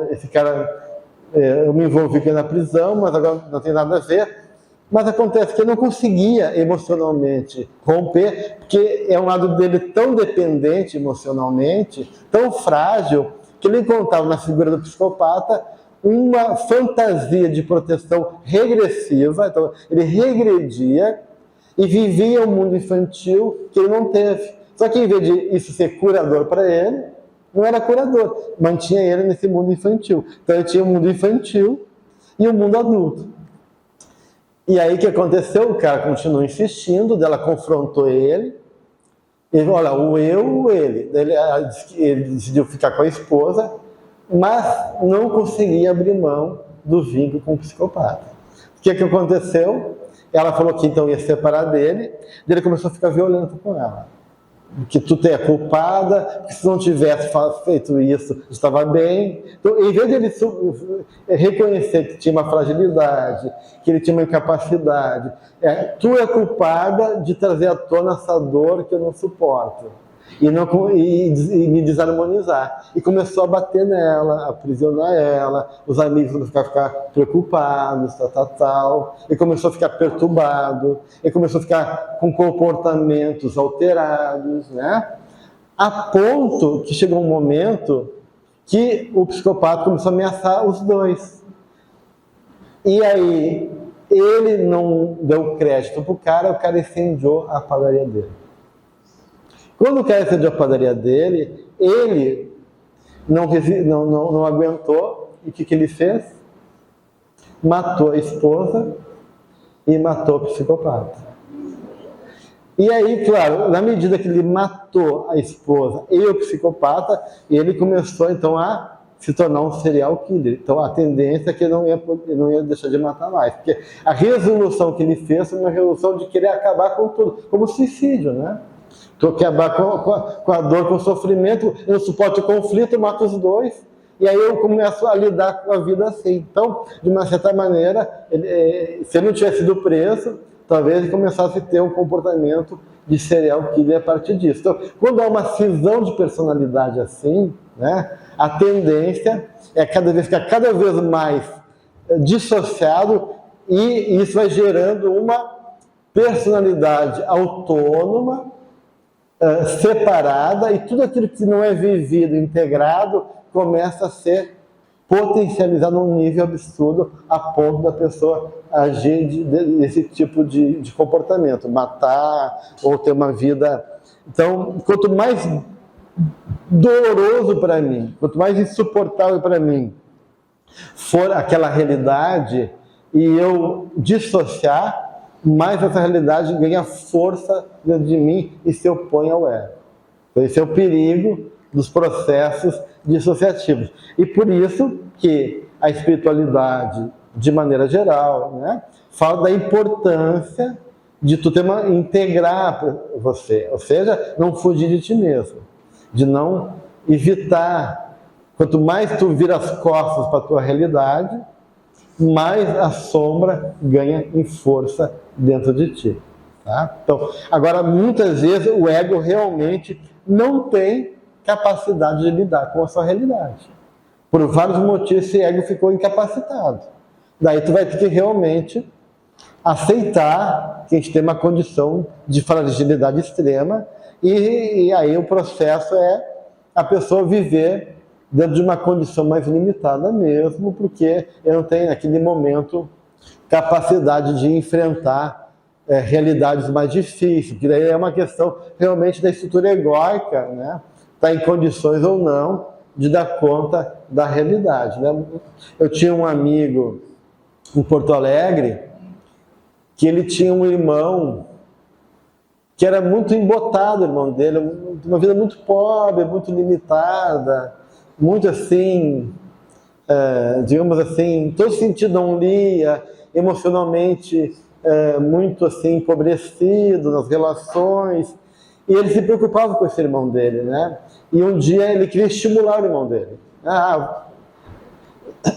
Esse cara, eu me envolvi aqui na prisão, mas agora não tem nada a ver. Mas acontece que ele não conseguia emocionalmente romper, porque é um lado dele tão dependente emocionalmente, tão frágil, que ele encontrava na figura do psicopata uma fantasia de proteção regressiva. Então ele regredia e vivia um mundo infantil que ele não teve. Só que em vez de isso ser curador para ele, não era curador, mantinha ele nesse mundo infantil. Então ele tinha um mundo infantil e um mundo adulto. E aí o que aconteceu? O cara continuou insistindo, ela confrontou ele, olha, o ele. Ele decidiu ficar com a esposa, mas não conseguia abrir mão do vínculo com o psicopata. O que aconteceu? Ela falou que então ia separar dele, ele começou a ficar violento com ela. Que tu é culpada, que se não tivesse feito isso, estava bem. Então, em vez de ele reconhecer que tinha uma fragilidade, que ele tinha uma incapacidade, tu é culpada de trazer à tona essa dor que eu não suporto. E me desarmonizar. E começou a bater nela, a aprisionar ela, os amigos começaram a ficar preocupados, e começou a ficar perturbado, e começou a ficar com comportamentos alterados, né? A ponto que chegou um momento que o psicopata começou a ameaçar os dois. E aí, ele não deu crédito pro cara, o cara incendiou a padaria dele. Quando o cara incendiou a padaria dele, ele não aguentou, e o que ele fez? Matou a esposa e matou o psicopata. E aí, claro, na medida que ele matou a esposa e o psicopata, ele começou então a se tornar um serial killer. Então a tendência é que ele não ia deixar de matar mais, porque a resolução que ele fez foi uma resolução de querer acabar com tudo, como suicídio, né? Tu acabar com a dor, com o sofrimento, eu não suporto o conflito, eu mato os dois. E aí eu começo a lidar com a vida assim. Então, de uma certa maneira, se ele não tivesse sido preso, talvez ele começasse a ter um comportamento de serial killer a partir disso. Então, quando há uma cisão de personalidade assim, né, a tendência é cada vez ficar cada vez mais dissociado, e isso vai gerando uma personalidade autônoma, separada, e tudo aquilo que não é vivido, integrado, começa a ser potencializado num nível absurdo, a ponto da pessoa agir desse tipo de comportamento, matar ou ter uma vida. Então, quanto mais doloroso para mim, quanto mais insuportável para mim for aquela realidade e eu dissociar, mais essa realidade ganha força dentro de mim e se opõe ao ego. Então, esse é o perigo dos processos dissociativos. E por isso que a espiritualidade, de maneira geral, né, fala da importância de tu integrar você, ou seja, não fugir de ti mesmo, de não evitar. Quanto mais tu vira as costas para a tua realidade, mais a sombra ganha em força dentro de ti. Tá? Então, agora, muitas vezes o ego realmente não tem capacidade de lidar com a sua realidade. Por vários motivos, esse ego ficou incapacitado. Daí tu vai ter que realmente aceitar que a gente tem uma condição de fragilidade extrema, e aí o processo é a pessoa viver dentro de uma condição mais limitada mesmo, porque eu não tenho naquele momento capacidade de enfrentar realidades mais difíceis, porque daí é uma questão realmente da estrutura egóica, né? Está em condições ou não de dar conta da realidade, né? Eu tinha um amigo em Porto Alegre que ele tinha um irmão que era muito embotado, o irmão dele, uma vida muito pobre, muito limitada, muito assim, digamos assim, em todo sentido não lia, emocionalmente muito assim empobrecido nas relações, e ele se preocupava com esse irmão dele, né? E um dia ele queria estimular o irmão dele.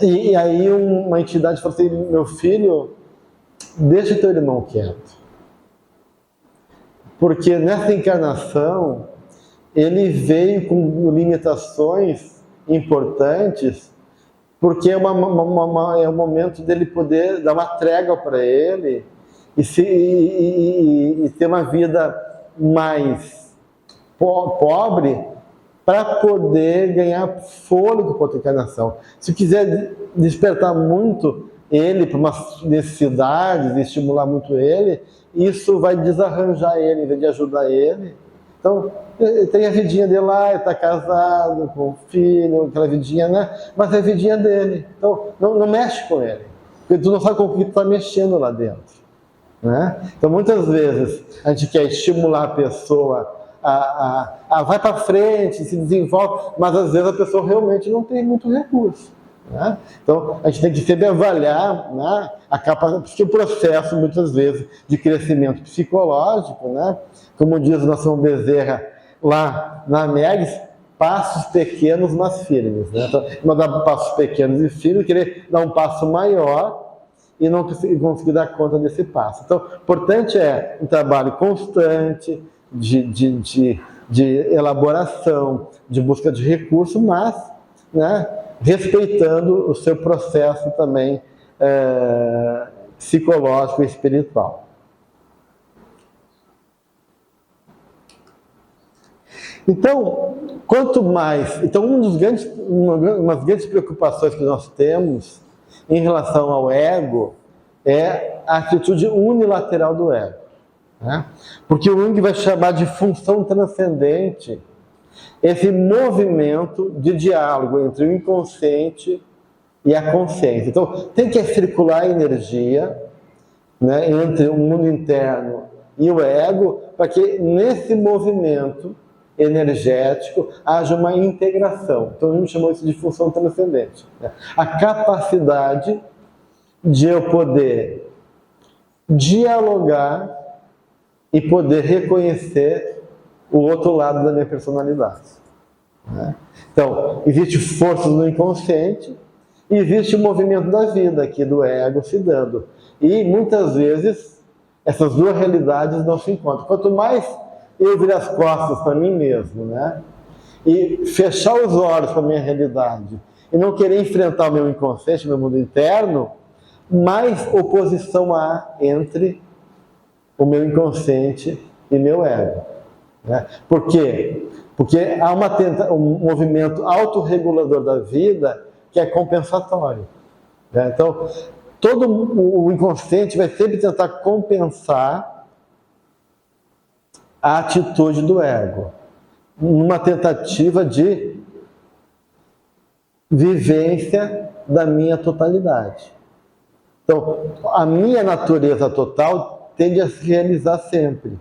E aí uma entidade falou assim: meu filho, deixa teu irmão quieto, porque nessa encarnação ele veio com limitações importantes, porque é o momento dele poder dar uma trégua para ele e ter uma vida mais pobre, para poder ganhar fôlego para outra encarnação. Se quiser despertar muito ele para umas necessidades, estimular muito ele, isso vai desarranjar ele, em vez de ajudar ele. Então, tem a vidinha dele lá, ele está casado, com filho, aquela vidinha, né? Mas é a vidinha dele. Então, não mexe com ele, porque tu não sabe com o que tu está mexendo lá dentro, né? Então, muitas vezes, a gente quer estimular a pessoa vai para frente, se desenvolve, mas às vezes a pessoa realmente não tem muito recurso, né? Então, a gente tem que sempre avaliar, né, a capacidade, porque o processo, muitas vezes, de crescimento psicológico, né, como diz o nosso Bezerra lá na MEGS, passos pequenos, mas firmes, né? Então, não dar passos pequenos e firmes, querer dar um passo maior e não conseguir dar conta desse passo. Então, o importante é um trabalho constante, de elaboração, de busca de recurso, mas, né, respeitando o seu processo também psicológico e espiritual. Então, quanto mais... Então, umas grandes preocupações que nós temos em relação ao ego é a atitude unilateral do ego, né? Porque o Jung vai chamar de função transcendente esse movimento de diálogo entre o inconsciente e a consciência. Então, tem que circular energia, né, entre o mundo interno e o ego, para que nesse movimento energético haja uma integração. Então, a gente chamou isso de função transcendente, né? A capacidade de eu poder dialogar e poder reconhecer o outro lado da minha personalidade. Né? Então, existe força no inconsciente e existe o movimento da vida aqui do ego se dando. E muitas vezes essas duas realidades não se encontram. Quanto mais eu virar as costas para mim mesmo, né? E fechar os olhos para a minha realidade e não querer enfrentar o meu inconsciente, o meu mundo interno, mais oposição há entre o meu inconsciente e meu ego. Né? Por quê? Porque há um movimento autorregulador da vida que é compensatório. Né? Então, todo o inconsciente vai sempre tentar compensar a atitude do ego, numa tentativa de vivência da minha totalidade. Então, a minha natureza total tende a se realizar sempre.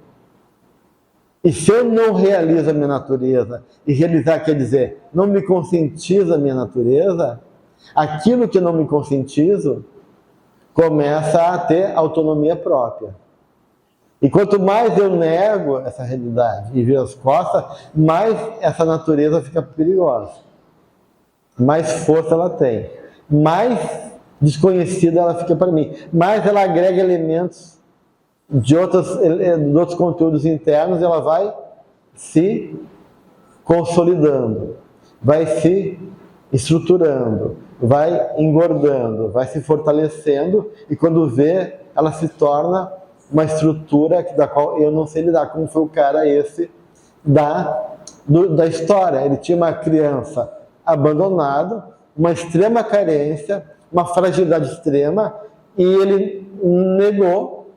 E se eu não realizo a minha natureza, e realizar quer dizer, não me conscientizo a minha natureza, aquilo que não me conscientizo começa a ter autonomia própria. E quanto mais eu nego essa realidade e viro as costas, mais essa natureza fica perigosa. Mais força ela tem. Mais desconhecida ela fica para mim. Mais ela agrega elementos de outros conteúdos internos, ela vai se consolidando, vai se estruturando, vai engordando, vai se fortalecendo, e quando vê, ela se torna uma estrutura da qual eu não sei lidar, como foi o cara esse da história. Ele tinha uma criança abandonada, uma extrema carência, uma fragilidade extrema, e ele negou,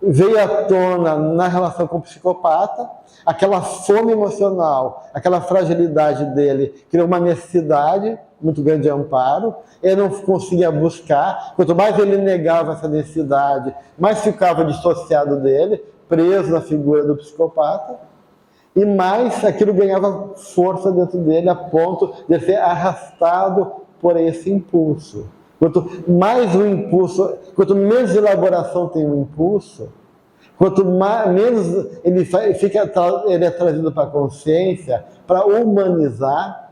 veio à tona na relação com o psicopata, aquela fome emocional, aquela fragilidade dele criou uma necessidade muito grande de amparo, ele não conseguia buscar, quanto mais ele negava essa necessidade, mais ficava dissociado dele, preso na figura do psicopata, e mais aquilo ganhava força dentro dele a ponto de ser arrastado por esse impulso. Quanto mais o impulso, quanto menos elaboração tem o impulso, quanto menos ele é trazido para a consciência, para humanizar,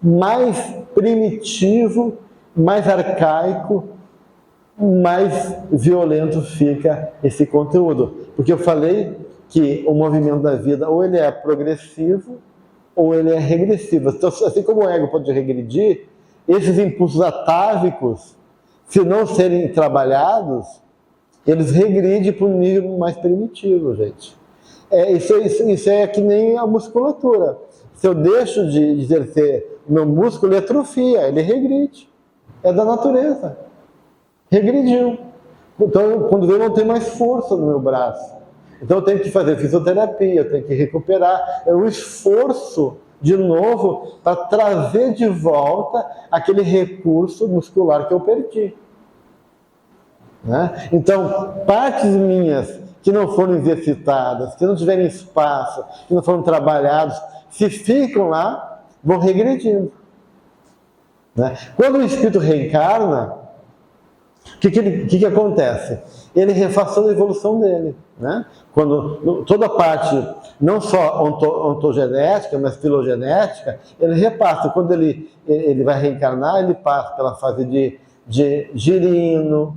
mais primitivo, mais arcaico, mais violento fica esse conteúdo. Porque eu falei que o movimento da vida, ou ele é progressivo, ou ele é regressivo. Então, assim como o ego pode regredir, esses impulsos atávicos, se não serem trabalhados, eles regridem para um nível mais primitivo, gente. Isso é que nem a musculatura. Se eu deixo de exercer o meu músculo, ele atrofia, ele regride. É da natureza. Regrediu. Então, quando vê, não tem mais força no meu braço. Então, eu tenho que fazer fisioterapia, eu tenho que recuperar. É um esforço, de novo, para trazer de volta aquele recurso muscular que eu perdi. Né? Então, partes minhas que não foram exercitadas, que não tiverem espaço, que não foram trabalhados, se ficam lá, vão regredindo. Né? Quando o espírito reencarna, o que acontece? Ele refaz toda a evolução dele. Né? Quando toda a parte, não só ontogenética, mas filogenética, ele repassa. Quando ele vai reencarnar, ele passa pela fase de girino,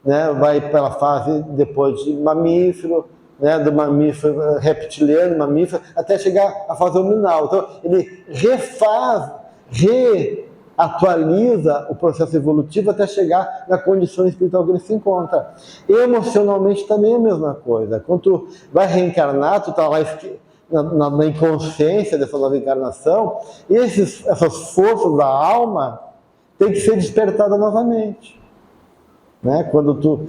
né? Vai pela fase depois de mamífero, né? Do mamífero reptiliano, mamífero, até chegar à fase hominal. Então, ele reatualiza o processo evolutivo até chegar na condição espiritual que ele se encontra. Emocionalmente também é a mesma coisa. Quando tu vai reencarnar, tu está lá na inconsciência dessa nova encarnação, e essas forças da alma têm que ser despertadas novamente. Né? Quando tu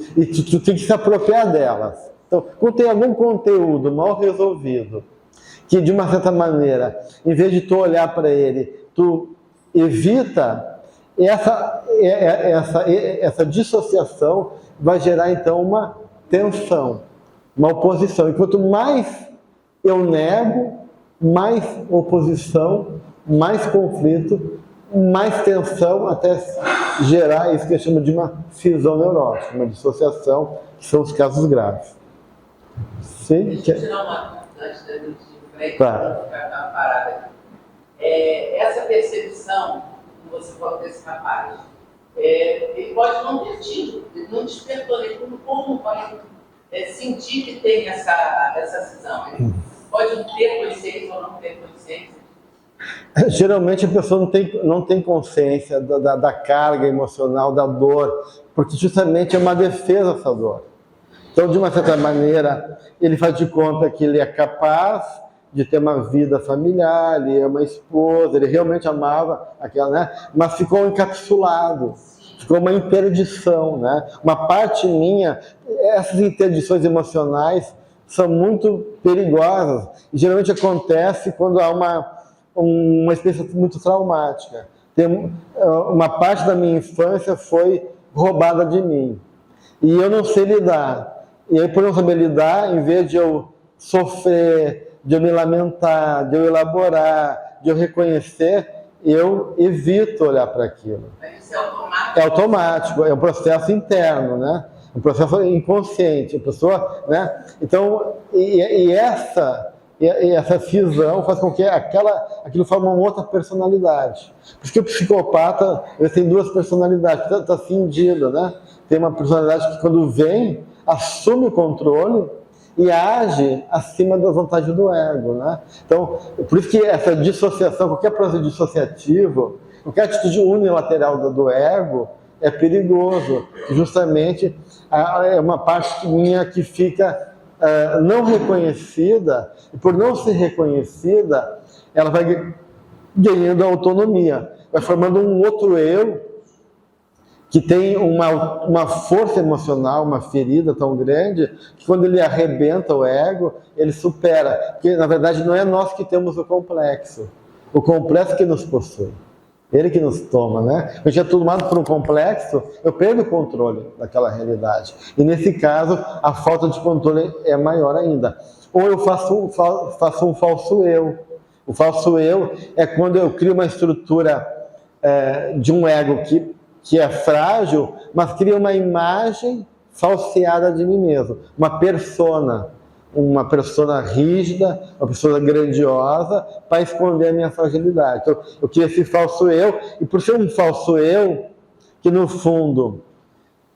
tem que se apropriar delas. Então, quando tem algum conteúdo mal resolvido, que de uma certa maneira, em vez de tu olhar para ele, tu evita, essa dissociação vai gerar então uma tensão, uma oposição. E quanto mais eu nego, mais oposição, mais conflito, mais tensão, até gerar isso que eu chamo de uma cisão neurótica, uma dissociação, que são os casos graves. Sim? Deixa eu tirar uma quantidade da energia Tá. Ficar parada aqui. Essa percepção que você falou desse rapaz, ele pode não ter tido, ele não despertou, ele como vai sentir que tem essa cisão? Ele pode ter consciência ou não ter consciência? Geralmente a pessoa não tem consciência da carga emocional, da dor, porque justamente é uma defesa essa dor. Então, de uma certa maneira, ele faz de conta que ele é capaz de ter uma vida familiar, ele é uma esposa, ele realmente amava aquela, né? Mas ficou encapsulado, ficou uma interdição, né? Uma parte minha, essas interdições emocionais são muito perigosas e geralmente acontece quando há uma experiência muito traumática. Uma parte da minha infância foi roubada de mim e eu não sei lidar. E aí, por não saber lidar, em vez de eu sofrer, de eu me lamentar, de eu elaborar, de eu reconhecer, eu evito olhar para aquilo. Isso é automático? É automático, é um processo interno, né? Um processo inconsciente. A pessoa, né? Então, essa cisão faz com que aquilo forme uma outra personalidade. Por isso que o psicopata, ele tem duas personalidades, está cindido, né? Tem uma personalidade que quando vem, assume o controle e age acima da vontade do ego, né? Então, por isso que essa dissociação, qualquer processo dissociativo, qualquer atitude unilateral do ego é perigoso. Justamente é uma parte minha que fica não reconhecida, e por não ser reconhecida, ela vai ganhando autonomia, vai formando um outro eu que tem uma força emocional, uma ferida tão grande, que quando ele arrebenta o ego, ele supera. Porque, na verdade, não é nós que temos o complexo que nos possui. Ele que nos toma, né? Eu tinha tomado por um complexo, eu perdo o controle daquela realidade. E, nesse caso, a falta de controle é maior ainda. Ou eu faço um falso eu. O falso eu é quando eu crio uma estrutura de um ego que é frágil, mas cria uma imagem falseada de mim mesmo, uma persona rígida, uma persona grandiosa, para esconder a minha fragilidade. Então, eu crio esse falso eu, e por ser um falso eu, que no fundo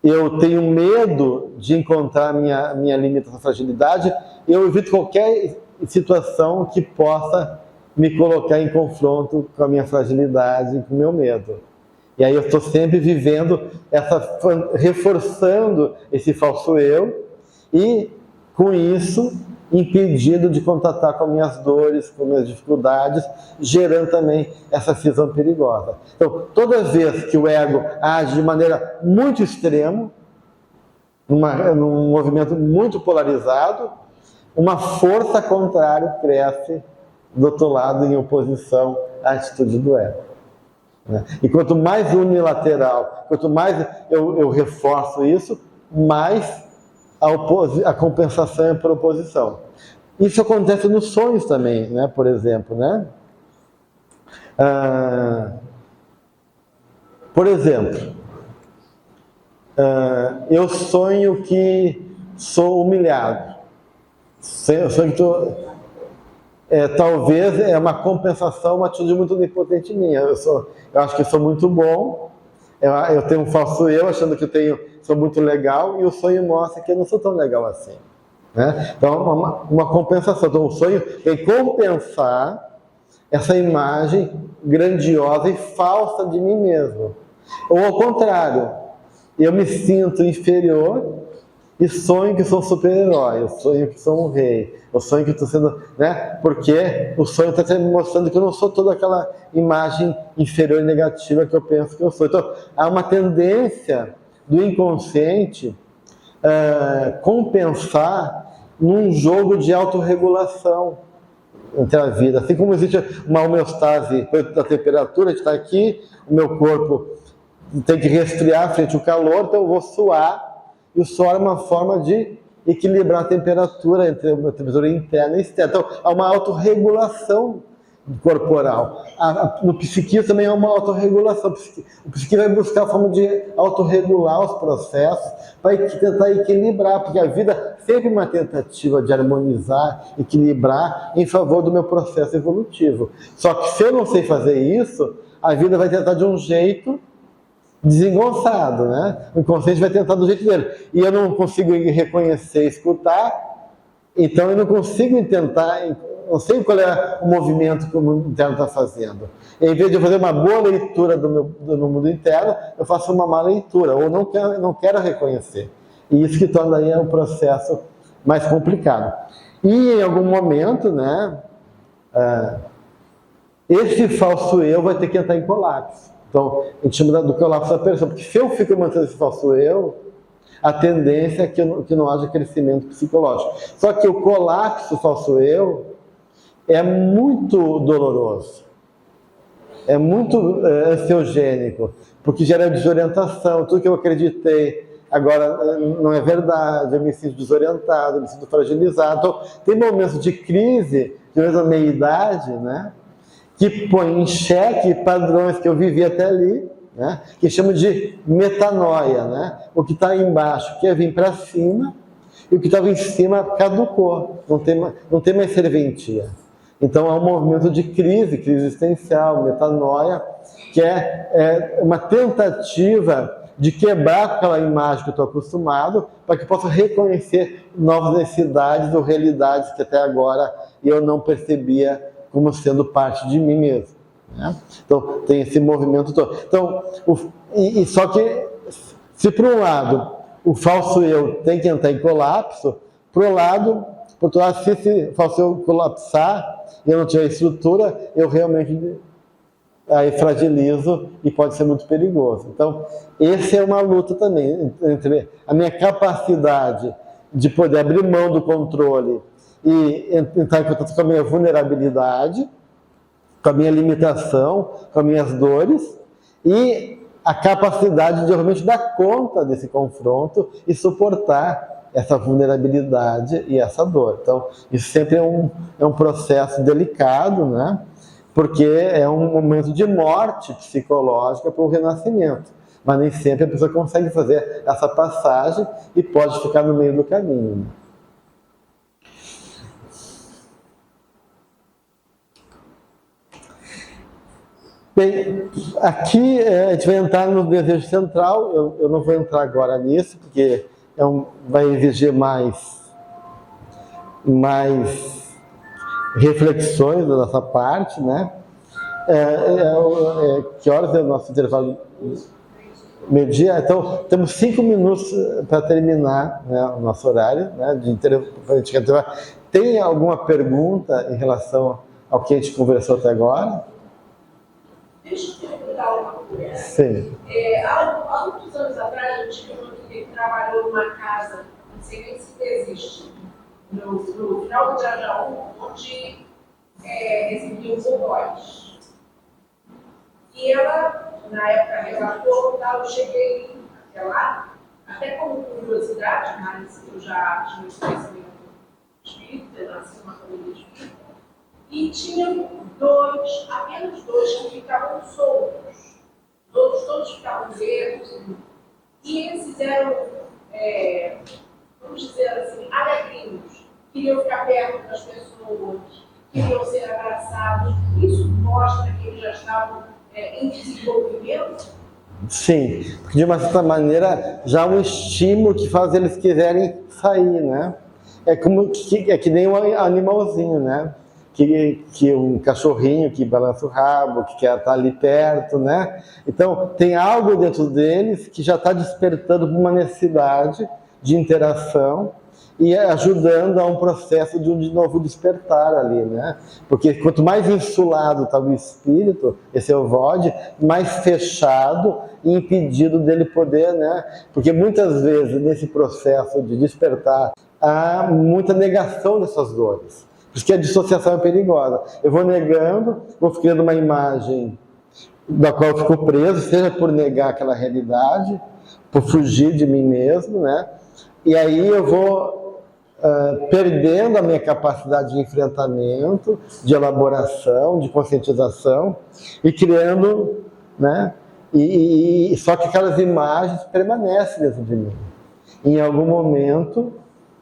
eu tenho medo de encontrar minha limitação, fragilidade, eu evito qualquer situação que possa me colocar em confronto com a minha fragilidade, com o meu medo. E aí eu estou sempre vivendo, reforçando esse falso eu e, com isso, impedido de contatar com minhas dores, com minhas dificuldades, gerando também essa cisão perigosa. Então, toda vez que o ego age de maneira muito extrema, num movimento muito polarizado, uma força contrária cresce do outro lado em oposição à atitude do ego. E quanto mais unilateral, quanto mais eu reforço isso, mais a compensação é por oposição. Isso acontece nos sonhos também, né? Por exemplo, né? Por exemplo, eu sonho que sou humilhado. Eu sonho que talvez é uma compensação, uma atitude muito onipotente minha. Eu acho que sou muito bom, eu tenho um falso eu, achando que sou muito legal, e o sonho mostra que eu não sou tão legal assim. Né? Então, uma compensação. Então, o sonho tem que compensar essa imagem grandiosa e falsa de mim mesmo. Ou ao contrário, eu me sinto inferior e sonho que sou um super-herói, eu sonho que sou um rei, eu sonho que estou sendo, né? Porque o sonho está me mostrando que eu não sou toda aquela imagem inferior e negativa que eu penso que eu sou. Então, há uma tendência do inconsciente compensar num jogo de autorregulação entre a vida. Assim como existe uma homeostase da temperatura, a gente está aqui, o meu corpo tem que resfriar frente ao calor, então eu vou suar. E o suor é uma forma de equilibrar a temperatura entre a temperatura interna e externa. Então, há uma autorregulação corporal. No psiquismo também é uma autorregulação. O psiquismo vai buscar a forma de autorregular os processos para tentar equilibrar, porque a vida sempre é uma tentativa de harmonizar, equilibrar em favor do meu processo evolutivo. Só que se eu não sei fazer isso, a vida vai tentar de um jeito desengonçado, né? O inconsciente vai tentar do jeito dele. E eu não consigo reconhecer, escutar, então eu não consigo tentar, não sei qual é o movimento que o mundo interno está fazendo. Em vez de eu fazer uma boa leitura do meu mundo interno, eu faço uma má leitura, ou não quero reconhecer. E isso que torna aí um processo mais complicado. E em algum momento, né, esse falso eu vai ter que entrar em colapso. Então, a gente chama do colapso da pessoa, porque se eu fico mantendo esse falso eu, a tendência é que não haja crescimento psicológico. Só que o colapso do falso eu é muito doloroso, é muito ansiogênico, porque gera desorientação. Tudo que eu acreditei agora não é verdade, eu me sinto desorientado, eu me sinto fragilizado. Então, tem momentos de crise, de mesma meia-idade, né, que põe em xeque padrões que eu vivi até ali, né, que chama de metanoia, né? O que está embaixo quer vir para cima, e o que estava em cima caducou, não tem mais serventia. Então, há um movimento de crise existencial, metanoia, que é uma tentativa de quebrar aquela imagem que eu estou acostumado, para que eu possa reconhecer novas necessidades ou realidades que até agora eu não percebia como sendo parte de mim mesmo, né? Então, tem esse movimento todo. Então, só que, se por um lado o falso eu tem que entrar em colapso, por outro lado, se esse falso eu colapsar e eu não tiver estrutura, eu realmente aí fragilizo e pode ser muito perigoso. Então, essa é uma luta também entre a minha capacidade de poder abrir mão do controle e entrar em contato com a minha vulnerabilidade, com a minha limitação, com as minhas dores, e a capacidade de realmente dar conta desse confronto e suportar essa vulnerabilidade e essa dor. Então, isso sempre é um processo delicado, né? Porque é um momento de morte psicológica para o renascimento. Mas nem sempre a pessoa consegue fazer essa passagem e pode ficar no meio do caminho. Bem, aqui a gente vai entrar no desejo central. Eu não vou entrar agora nisso, porque vai exigir mais reflexões da nossa parte, né? Que horas é o nosso intervalo? Meio-dia? Então, temos 5 minutos para terminar, né, o nosso horário, né, Tem alguma pergunta em relação ao que a gente conversou até agora? Deixa eu perguntar uma coisa. Sim. Há muitos anos atrás, eu tive uma amiga que trabalhou numa casa, não sei nem se existe, no final do Grajaú, onde recebiam robôs. E ela, na época, relatou, eu cheguei até lá, até como curiosidade, mas eu já tinha conhecimento espírita, nasci numa família espírita, e tinha apenas dois que ficavam soltos. Os outros todos ficavam presos. E eles eram, vamos dizer assim, alegrinhos. Queriam ficar perto das pessoas, queriam ser abraçados. Isso mostra que eles já estavam em desenvolvimento? Sim, porque de uma certa maneira já há um estímulo que faz eles quiserem sair, né? É que nem um animalzinho, né? Que um cachorrinho que balança o rabo, que quer estar ali perto, né? Então, tem algo dentro deles que já está despertando uma necessidade de interação e ajudando a um processo de novo despertar ali, né? Porque quanto mais insulado está o espírito, esse Evode, mais fechado e impedido dele poder, né? Porque muitas vezes nesse processo de despertar há muita negação dessas dores. Por isso que a dissociação é perigosa. Eu vou negando, vou criando uma imagem da qual eu fico preso, seja por negar aquela realidade, por fugir de mim mesmo, né? E aí eu vou perdendo a minha capacidade de enfrentamento, de elaboração, de conscientização e criando, né? Só que aquelas imagens permanecem dentro de mim. Em algum momento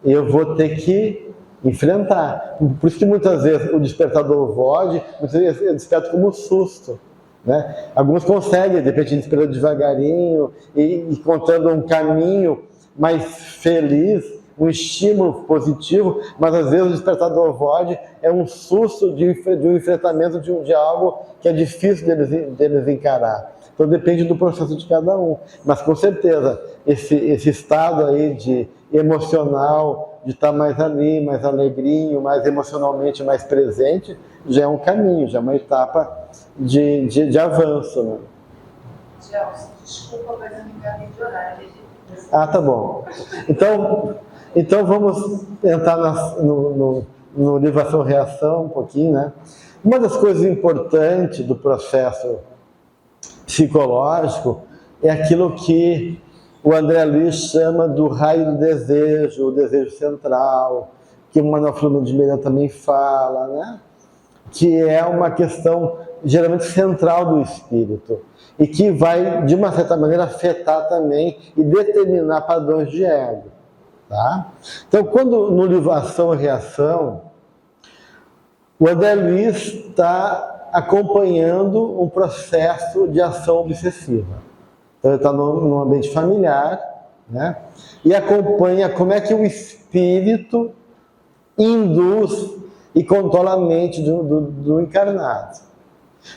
eu vou ter que enfrentar. Por isso que muitas vezes o despertador VOD, muitas vezes eu desperto como um susto. Né? Alguns conseguem, de repente, despertar devagarinho e contando um caminho mais feliz, um estímulo positivo, mas às vezes o despertador VOD é um susto de um enfrentamento de algo que é difícil deles encarar. Então depende do processo de cada um. Mas com certeza, esse estado aí de emocional, de estar mais ali, mais alegrinho, mais emocionalmente mais presente, já é um caminho, já é uma etapa de avanço. Né? Gelson, desculpa, mas eu me enganei de horário. Ah, tá bom. Então vamos entrar no livro Ação-Reação um pouquinho, né? Uma das coisas importantes do processo psicológico é aquilo que o André Luiz chama do raio do desejo, o desejo central, que o Manuel Filomeno de Miranda também fala, né? Que é uma questão geralmente central do espírito e que vai, de uma certa maneira, afetar também e determinar padrões de ego. Tá? Então, quando no livro Ação e Reação, o André Luiz está acompanhando um processo de ação obsessiva. Então, ele está num ambiente familiar, né? E acompanha como é que o espírito induz e controla a mente do encarnado.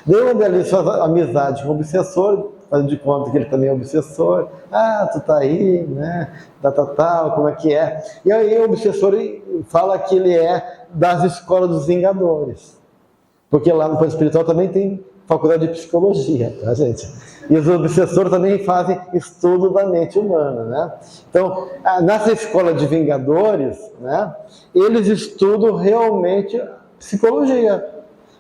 Daí o André Luiz faz amizade com o obsessor, fazendo de conta que ele também é obsessor. Ah, tu tá aí, né? Tal, como é que é? E aí o obsessor fala que ele é das escolas dos Vingadores. Porque lá no plano espiritual também tem faculdade de psicologia, tá, gente? E os obsessores também fazem estudo da mente humana, né? Então, nessa escola de Vingadores, né, eles estudam realmente psicologia.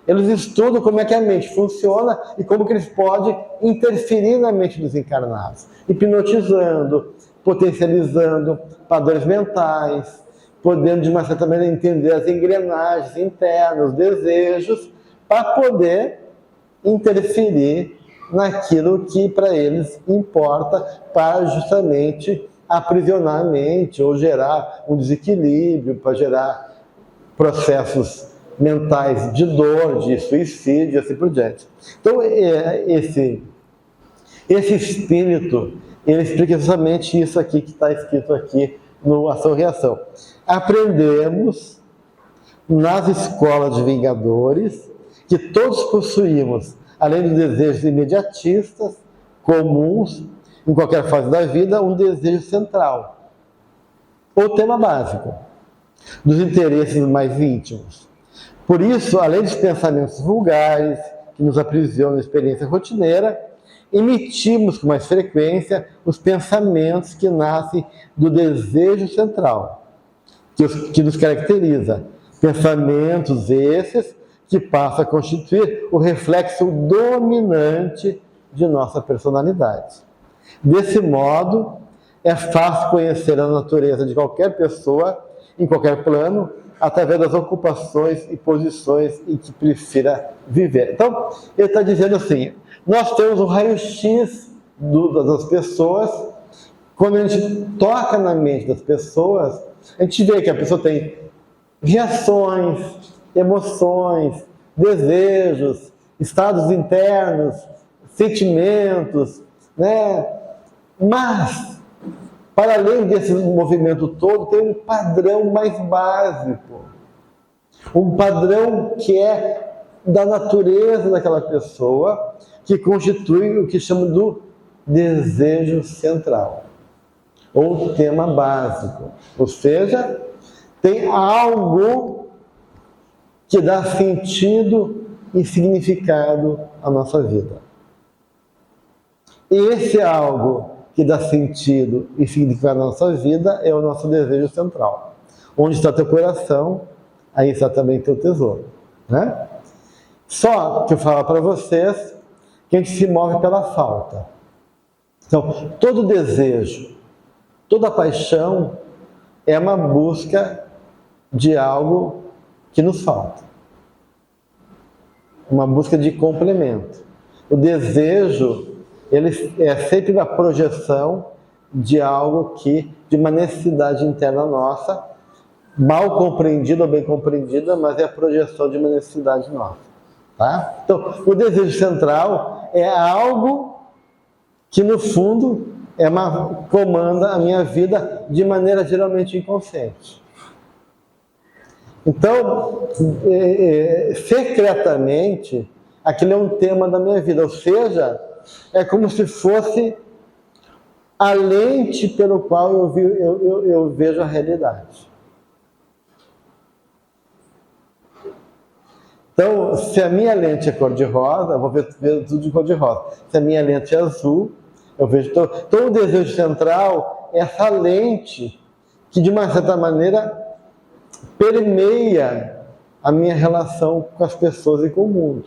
Eles estudam como é que a mente funciona e como que eles podem interferir na mente dos encarnados, hipnotizando, potencializando padrões mentais, podendo de uma certa maneira entender as engrenagens internas, os desejos, para poder interferir naquilo que para eles importa, para justamente aprisionar a mente ou gerar um desequilíbrio, para gerar processos mentais de dor, de suicídio e assim por diante. Então, esse espírito, ele explica exatamente isso aqui que está escrito aqui no Ação-Reação. Aprendemos nas escolas de Vingadores que todos possuímos, além dos desejos imediatistas, comuns, em qualquer fase da vida, um desejo central, ou tema básico, dos interesses mais íntimos. Por isso, além dos pensamentos vulgares, que nos aprisionam na experiência rotineira, emitimos com mais frequência os pensamentos que nascem do desejo central, que nos caracteriza. Pensamentos esses que passam a constituir o reflexo dominante de nossa personalidade. Desse modo, é fácil conhecer a natureza de qualquer pessoa, em qualquer plano, através das ocupações e posições em que prefira viver. Então, ele está dizendo assim, nós temos um raio-x das pessoas, quando a gente toca na mente das pessoas, a gente vê que a pessoa tem reações, emoções, desejos, estados internos, sentimentos, né? Mas, para além desse movimento todo, tem um padrão mais básico. Um padrão que é da natureza daquela pessoa, que constitui o que chama do desejo central, ou tema básico. Ou seja, tem algo que dá sentido e significado à nossa vida. E esse algo que dá sentido e significado à nossa vida é o nosso desejo central. Onde está teu coração, aí está também teu tesouro. Né? Só que eu falo para vocês que a gente se move pela falta. Então, todo desejo, toda paixão é uma busca de algo que nos falta. Uma busca de complemento. O desejo, ele é sempre a projeção de algo de uma necessidade interna nossa, mal compreendida ou bem compreendida, mas é a projeção de uma necessidade nossa. Tá? Então, o desejo central é algo que, no fundo, comanda a minha vida de maneira geralmente inconsciente. Então, secretamente, aquilo é um tema da minha vida, ou seja, é como se fosse a lente pelo qual eu vejo a realidade. Então, se a minha lente é cor-de-rosa, eu vou ver tudo de cor-de-rosa. Se a minha lente é azul, eu vejo... Então, o desejo central é essa lente que, de uma certa maneira, permeia a minha relação com as pessoas e com o mundo.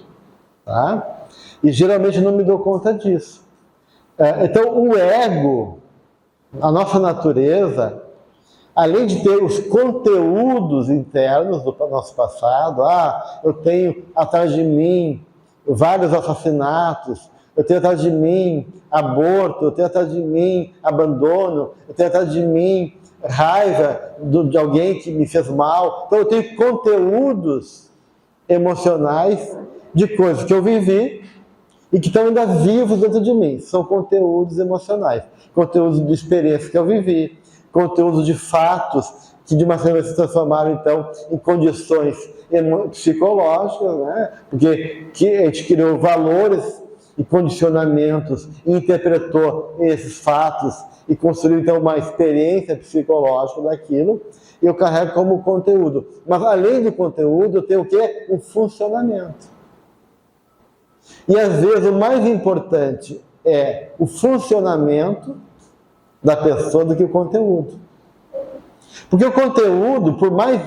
Tá? E, geralmente, eu não me dou conta disso. Então, o ego, a nossa natureza... Além de ter os conteúdos internos do nosso passado, eu tenho atrás de mim vários assassinatos, eu tenho atrás de mim aborto, eu tenho atrás de mim abandono, eu tenho atrás de mim raiva de alguém que me fez mal. Então eu tenho conteúdos emocionais de coisas que eu vivi e que estão ainda vivos dentro de mim. São conteúdos emocionais, conteúdos de experiências que eu vivi, conteúdo de fatos que de uma certa se transformaram então em condições psicológicas, né? Porque a gente criou valores e condicionamentos, e interpretou esses fatos e construiu então uma experiência psicológica daquilo, e eu carrego como conteúdo. Mas além do conteúdo, eu tenho o quê? Um funcionamento. E às vezes o mais importante é o funcionamento da pessoa do que o conteúdo. Porque o conteúdo, por mais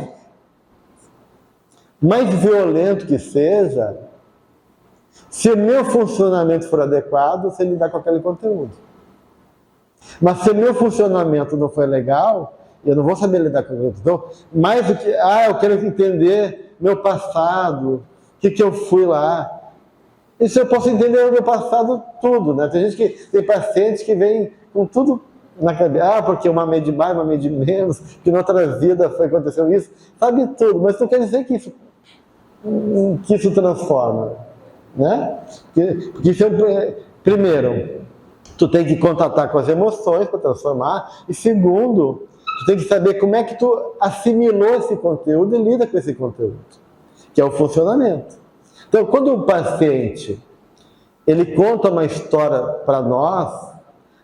violento que seja, se o meu funcionamento for adequado, você lidar com aquele conteúdo. Mas se o meu funcionamento não for legal, eu não vou saber lidar com aquilo. Então, mais do que, eu quero entender meu passado, o que eu fui lá. Isso eu posso entender o meu passado tudo, né? Tem pacientes que vêm com tudo na cabeça, porque uma amei de mais, uma amei de menos, que na outra vida aconteceu isso, sabe tudo, mas não quer dizer que isso transforma, né? Porque isso primeiro, tu tem que contatar com as emoções para transformar, e segundo, tu tem que saber como é que tu assimilou esse conteúdo e lida com esse conteúdo, que é o funcionamento. Então, quando o paciente ele conta uma história para nós,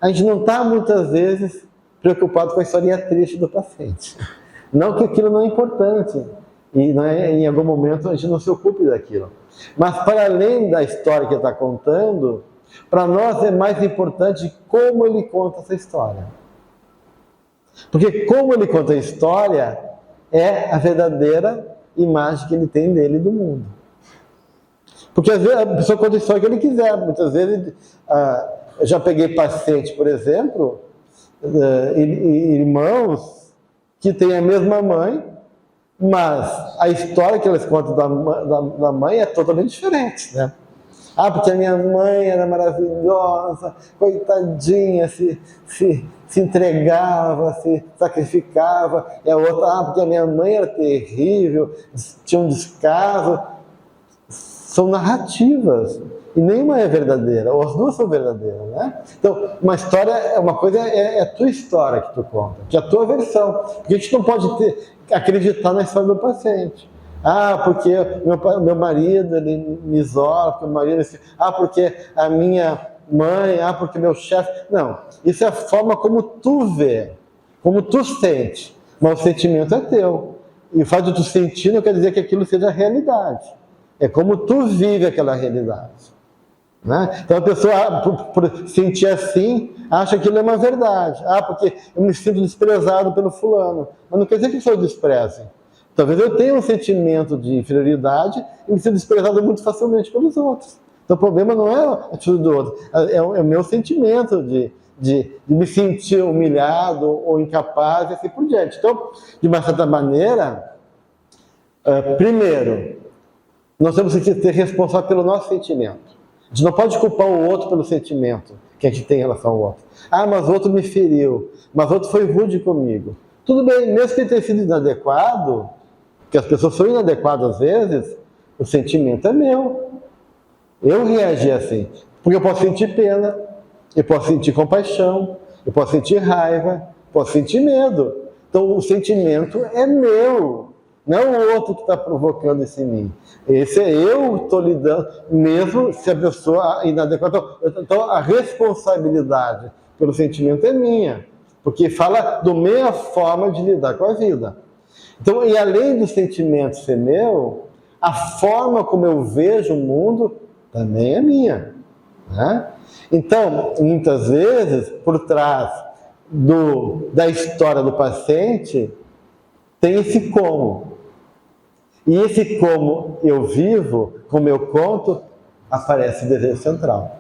a gente não está muitas vezes preocupado com a historinha triste do paciente. Não que aquilo não é importante, e não é, em algum momento a gente não se ocupe daquilo. Mas para além da história que ele está contando, para nós é mais importante como ele conta essa história. Porque como ele conta a história é a verdadeira imagem que ele tem dele e do mundo. Porque às vezes a pessoa conta a história que ele quiser. Muitas vezes, eu já peguei paciente, por exemplo, irmãos que têm a mesma mãe, mas a história que eles contam da mãe é totalmente diferente, né? Porque a minha mãe era maravilhosa, coitadinha, se entregava, se sacrificava. E a outra, porque a minha mãe era terrível, tinha um descaso. São narrativas, e nenhuma é verdadeira, ou as duas são verdadeiras, né? Então, uma história, uma coisa é a tua história que tu conta, que é a tua versão. Porque a gente não pode acreditar na história do paciente. Porque meu marido, ele me isola, porque o marido... porque a minha mãe, porque meu chefe... Não, isso é a forma como tu vê, como tu sente, mas o sentimento é teu. E o fato de tu sentir não quer dizer que aquilo seja a realidade. É como tu vive aquela realidade. Né? Então a pessoa, por sentir assim, acha que aquilo é uma verdade. Porque eu me sinto desprezado pelo fulano. Mas não quer dizer que eu sou despreze. Talvez eu tenha um sentimento de inferioridade e me sinto desprezado muito facilmente pelos outros. Então o problema não é a atitude do outro, é o meu sentimento de me sentir humilhado ou incapaz e assim por diante. Então, de uma certa maneira, Primeiro, nós temos que ser responsáveis pelo nosso sentimento. A gente não pode culpar o outro pelo sentimento que a gente tem em relação ao outro. Ah, mas o outro me feriu, mas o outro foi rude comigo. Tudo bem, mesmo que ele tenha sido inadequado, porque as pessoas são inadequadas às vezes, o sentimento é meu. Eu reagi assim, porque eu posso sentir pena, eu posso sentir compaixão, eu posso sentir raiva, posso sentir medo. Então o sentimento é meu, não é o outro que está provocando isso em mim. Esse é eu que estou lidando, mesmo se a pessoa é inadequada. Então a responsabilidade pelo sentimento é minha, porque fala da minha forma de lidar com a vida. Então, e além do sentimento ser meu, a forma como eu vejo o mundo também é minha. Né? Então, muitas vezes, por trás da história do paciente, tem esse como. E esse como eu vivo, como eu conto, aparece o desejo central.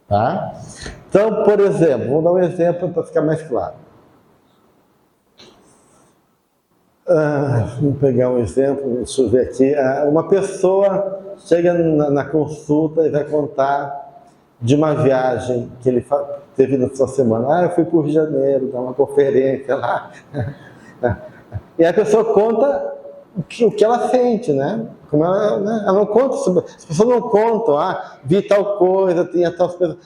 Tá? Então, por exemplo, vou dar um exemplo para ficar mais claro. Vamos pegar um exemplo, deixa eu ver aqui. Uma pessoa chega na consulta e vai contar de uma viagem que ele teve na sua semana. Eu fui para o Rio de Janeiro, dar uma conferência lá. E a pessoa conta o que ela sente, né? Como ela não conta sobre. As pessoas não contam, vi tal coisa, tinha tal coisa.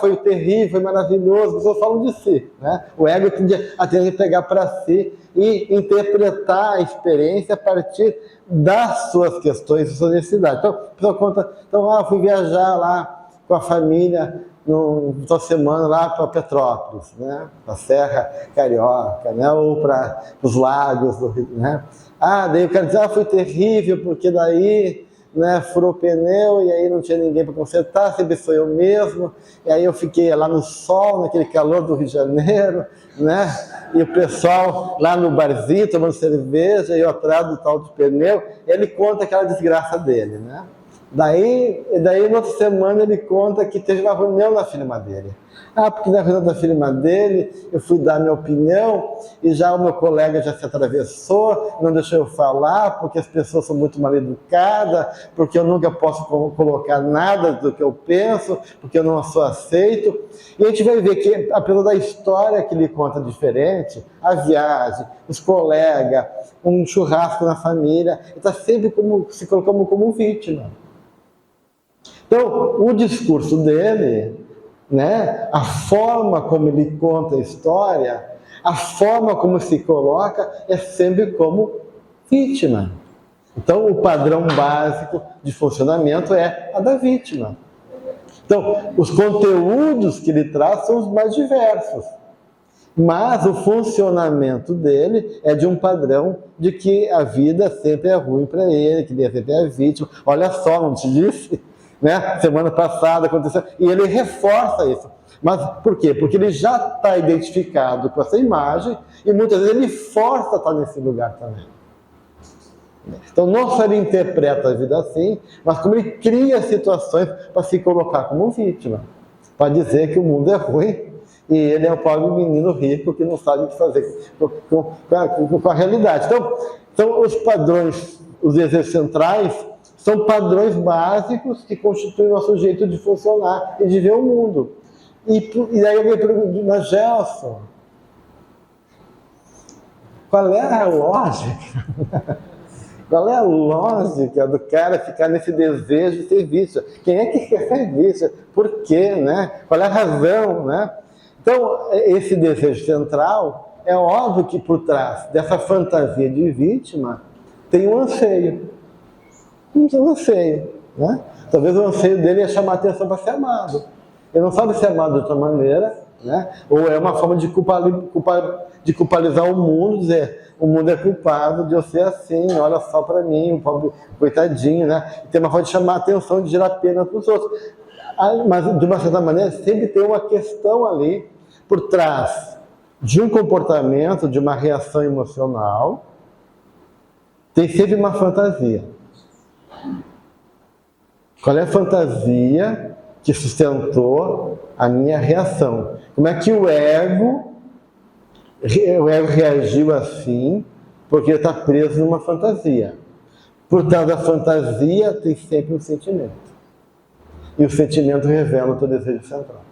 Foi terrível, foi maravilhoso. As pessoas falam de si, né? O ego tende a pegar para si e interpretar a experiência a partir das suas questões e suas necessidades. Então, a pessoa conta, fui viajar lá com a família toda semana lá para Petrópolis, né? Para a Serra Carioca, né? Ou para os lagos do Rio, né? Daí o cara diz, foi terrível, porque daí, né, furou o pneu e aí não tinha ninguém para consertar, sempre sou eu mesmo, e aí eu fiquei lá no sol, naquele calor do Rio de Janeiro, né? E o pessoal lá no barzinho tomando cerveja, e eu atrás do tal de pneu, ele conta aquela desgraça dele, né? Daí, na outra semana, ele conta que teve uma reunião na firma dele. Porque na reunião da firma dele, eu fui dar minha opinião, e já o meu colega já se atravessou, não deixou eu falar, porque as pessoas são muito mal educadas, porque eu nunca posso colocar nada do que eu penso, porque eu não sou aceito. E a gente vai ver que, apesar da história que ele conta diferente, a viagem, os colegas, um churrasco na família, ele está sempre se colocando como vítima. Então, o discurso dele, né, a forma como ele conta a história, a forma como se coloca, é sempre como vítima. Então, o padrão básico de funcionamento é a da vítima. Então, os conteúdos que ele traz são os mais diversos. Mas o funcionamento dele é de um padrão de que a vida sempre é ruim para ele, que ele sempre é vítima. Olha só, não te disse? Né? Semana passada aconteceu, e ele reforça isso. Mas por quê? Porque ele já está identificado com essa imagem e muitas vezes ele força a estar nesse lugar também. Então não só ele interpreta a vida assim, mas como ele cria situações para se colocar como vítima, para dizer que o mundo é ruim e ele é um pobre menino rico que não sabe o que fazer com a realidade. Então os padrões, os desejos centrais, são padrões básicos que constituem o nosso jeito de funcionar e de ver o mundo. E aí alguém pergunta, mas Gelson, qual é a lógica? Qual é a lógica do cara ficar nesse desejo de ser vítima? Quem é que quer ser vítima? Por quê, né? Qual é a razão, né? Então, esse desejo central, é óbvio que por trás dessa fantasia de vítima tem um anseio. Um anseio, né? Talvez o anseio dele é chamar a atenção para ser amado. Ele não sabe ser amado de outra maneira, né? Ou é uma forma de culpabilizar o mundo, dizer, o mundo é culpado de eu ser assim, olha só para mim, um pobre coitadinho, né? E tem uma forma de chamar a atenção, de gerar pena para os outros. Mas, de uma certa maneira, sempre tem uma questão ali por trás de um comportamento, de uma reação emocional, tem sempre uma fantasia. Qual é a fantasia que sustentou a minha reação? Como é que o ego O ego reagiu assim porque ele está preso numa fantasia. Por trás da fantasia tem sempre um sentimento. E o sentimento revela o teu desejo central.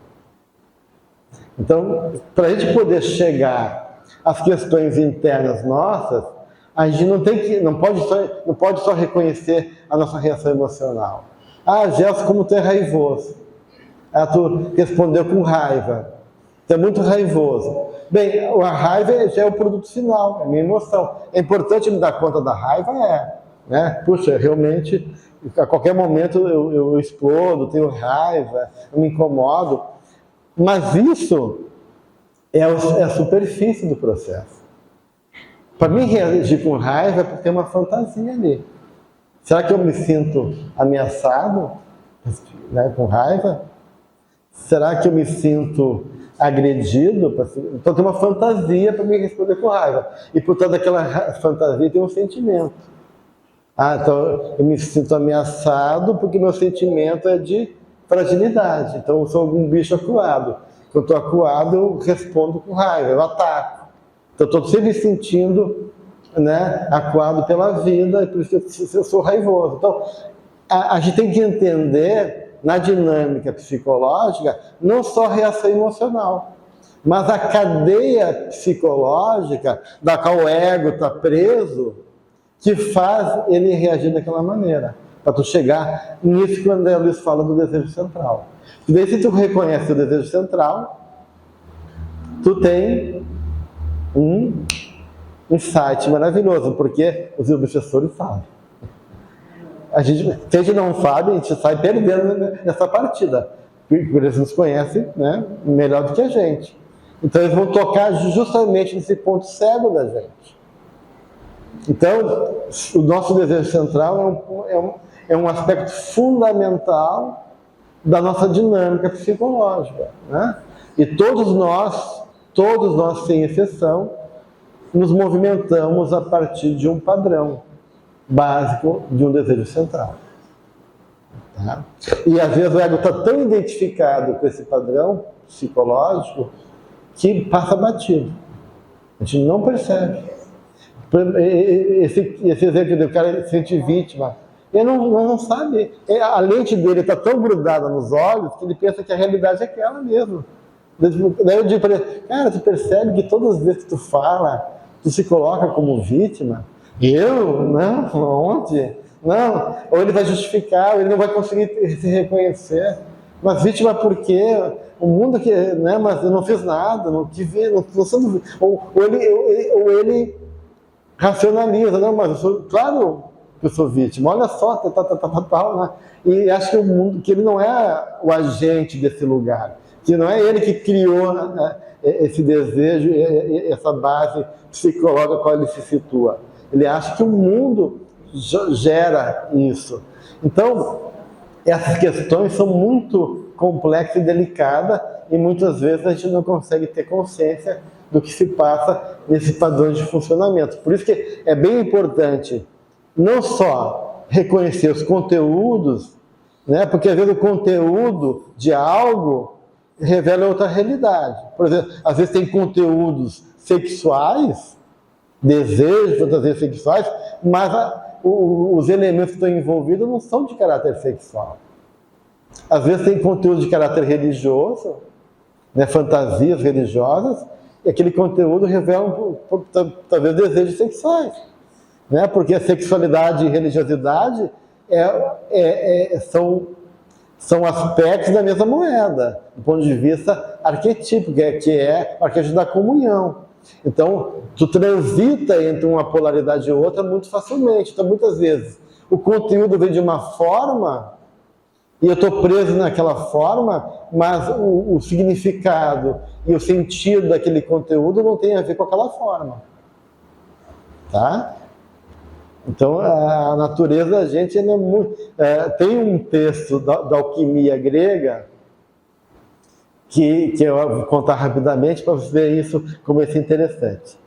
Então, para a gente poder chegar às questões internas nossas, a gente não pode só reconhecer a nossa reação emocional. Ah, Gelson, como tu é raivoso. Ah, tu respondeu com raiva. Tu é muito raivoso. Bem, a raiva já é o produto final, é a minha emoção. É importante me dar conta da raiva? Né? Puxa, realmente, a qualquer momento eu explodo, tenho raiva, eu me incomodo. Mas isso é a superfície do processo. Para mim reagir com raiva é porque tem uma fantasia ali. Será que eu me sinto ameaçado, né, com raiva? Será que eu me sinto agredido? Então tem uma fantasia para me responder com raiva. E por trás daquela fantasia tem um sentimento. Ah, então eu me sinto ameaçado porque meu sentimento é de fragilidade. Então eu sou um bicho acuado. Quando eu estou acuado, eu respondo com raiva, eu ataco. Então eu estou sempre sentindo, né, acuado pela vida, e por isso eu sou raivoso. Então a gente tem que entender, na dinâmica psicológica, não só a reação emocional, mas a cadeia psicológica da qual o ego está preso, que faz ele reagir daquela maneira. Para tu chegar nisso que o André Luiz fala do desejo central. E daí, se tu reconhece o desejo central, tu tem um insight maravilhoso, porque os obsessores sabem. Se a gente não sabe, a gente sai perdendo nessa partida. Porque eles nos conhecem, né, melhor do que a gente. Então eles vão tocar justamente nesse ponto cego da gente. Então, o nosso desejo central é um aspecto fundamental da nossa dinâmica psicológica, né? E todos nós, sem exceção, nos movimentamos a partir de um padrão básico de um desejo central. Tá? E às vezes o ego está tão identificado com esse padrão psicológico que passa batido. A gente não percebe. Esse exemplo do cara se sente vítima, ele não sabe. A lente dele está tão grudada nos olhos que ele pensa que a realidade é aquela mesmo. Daí eu digo para ele, cara, tu percebe que todas as vezes que tu fala, tu se coloca como vítima? Eu? Não, onde? Não. Ou ele vai justificar, ou ele não vai conseguir se reconhecer. Mas vítima por quê? O mundo que, né? Mas eu não fiz nada, não tive, ou ele racionaliza, não, mas eu sou, claro que eu sou vítima, olha só, né? E acho que o mundo, que ele não é o agente desse lugar, que não é ele que criou, né, esse desejo, essa base psicológica a qual ele se situa. Ele acha que o mundo gera isso. Então, essas questões são muito complexas e delicadas, e muitas vezes a gente não consegue ter consciência do que se passa nesse padrão de funcionamento. Por isso que é bem importante não só reconhecer os conteúdos, né, porque às vezes o conteúdo de algo revela outra realidade. Por exemplo, às vezes tem conteúdos sexuais, desejos, fantasias sexuais, mas os elementos que estão envolvidos não são de caráter sexual. Às vezes tem conteúdo de caráter religioso, né, fantasias religiosas, e aquele conteúdo revela talvez desejos sexuais, né? Porque a sexualidade e religiosidade são aspectos da mesma moeda, do ponto de vista arquetípico, que é o arquétipo da comunhão. Então, tu transita entre uma polaridade e outra muito facilmente. Então, muitas vezes, o conteúdo vem de uma forma e eu estou preso naquela forma, mas o significado e o sentido daquele conteúdo não tem a ver com aquela forma. Tá? Então, a natureza da gente é muito... tem um texto da alquimia grega que eu vou contar rapidamente para você ver isso como é interessante.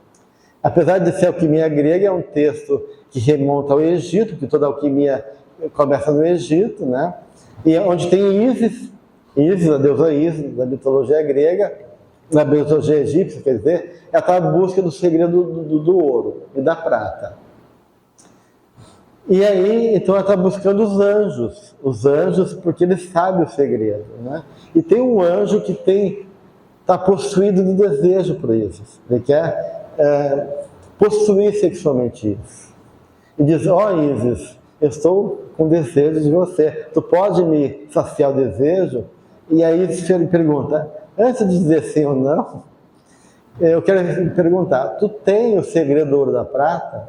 Apesar de ser alquimia grega, é um texto que remonta ao Egito, porque toda a alquimia começa no Egito, né? E onde tem Ísis, a deusa Ísis, da mitologia grega, na mitologia egípcia, quer dizer, ela está à busca do segredo do ouro e da prata. E aí, então ela está buscando os anjos porque ele sabe o segredo, né? E tem um anjo que está possuído de desejo por isso, ele quer possuir sexualmente isso. E diz, Ísis, eu estou com desejo de você, tu pode me saciar o desejo? E aí ele pergunta, antes de dizer sim ou não, eu quero perguntar, tu tem o segredo do ouro e da prata?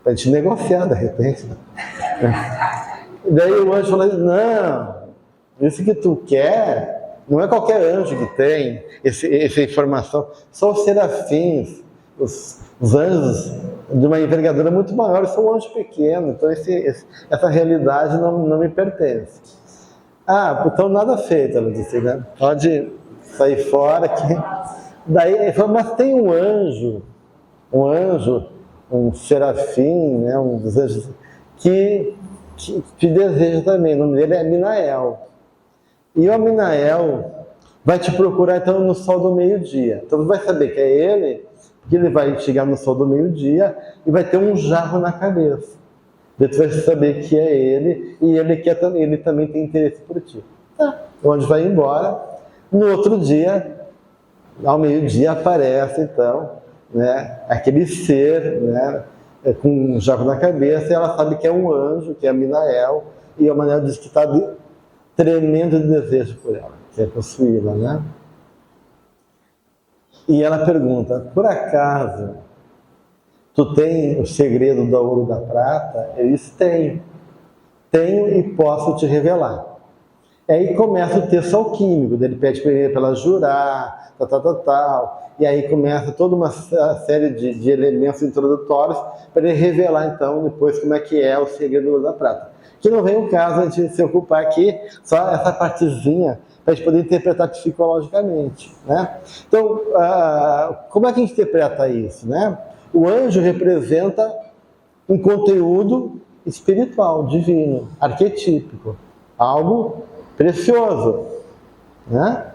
Para a gente negociar, de repente. Daí o anjo falou, não, isso que tu quer, não é qualquer anjo que tem essa informação, só os serafins, os anjos de uma envergadura muito maior, eu sou um anjo pequeno, então essa realidade não me pertence. Então nada feito, ela disse, né? Pode sair fora. Daí ele falou, mas tem um anjo, um serafim, né, um dos anjos, que te deseja também. O nome dele é Minael. E o Minael vai te procurar então no sol do meio-dia. Então você vai saber que é ele, porque ele vai chegar no sol do meio-dia e vai ter um jarro na cabeça. Daí tu vai saber que é ele e ele também tem interesse por ti. O anjo vai embora. No outro dia, ao meio-dia, aparece então, né, aquele ser, né, com um jarro na cabeça, e ela sabe que é um anjo, que é Minael, e o Minael diz que está tremendo de desejo por ela, quer possuí-la, né? E ela pergunta, por acaso, tu tem o segredo do ouro e da prata? Ele diz, tenho e posso te revelar. Aí começa o texto alquímico, ele pede para ela jurar, tal. E aí começa toda uma série de elementos introdutórios para ele revelar, então, depois como é que é o segredo do ouro da prata. Que não vem o caso a gente se ocupar aqui, só essa partezinha, para a gente poder interpretar psicologicamente, né? Então, como é que a gente interpreta isso, né? O anjo representa um conteúdo espiritual, divino, arquetípico, algo precioso, né?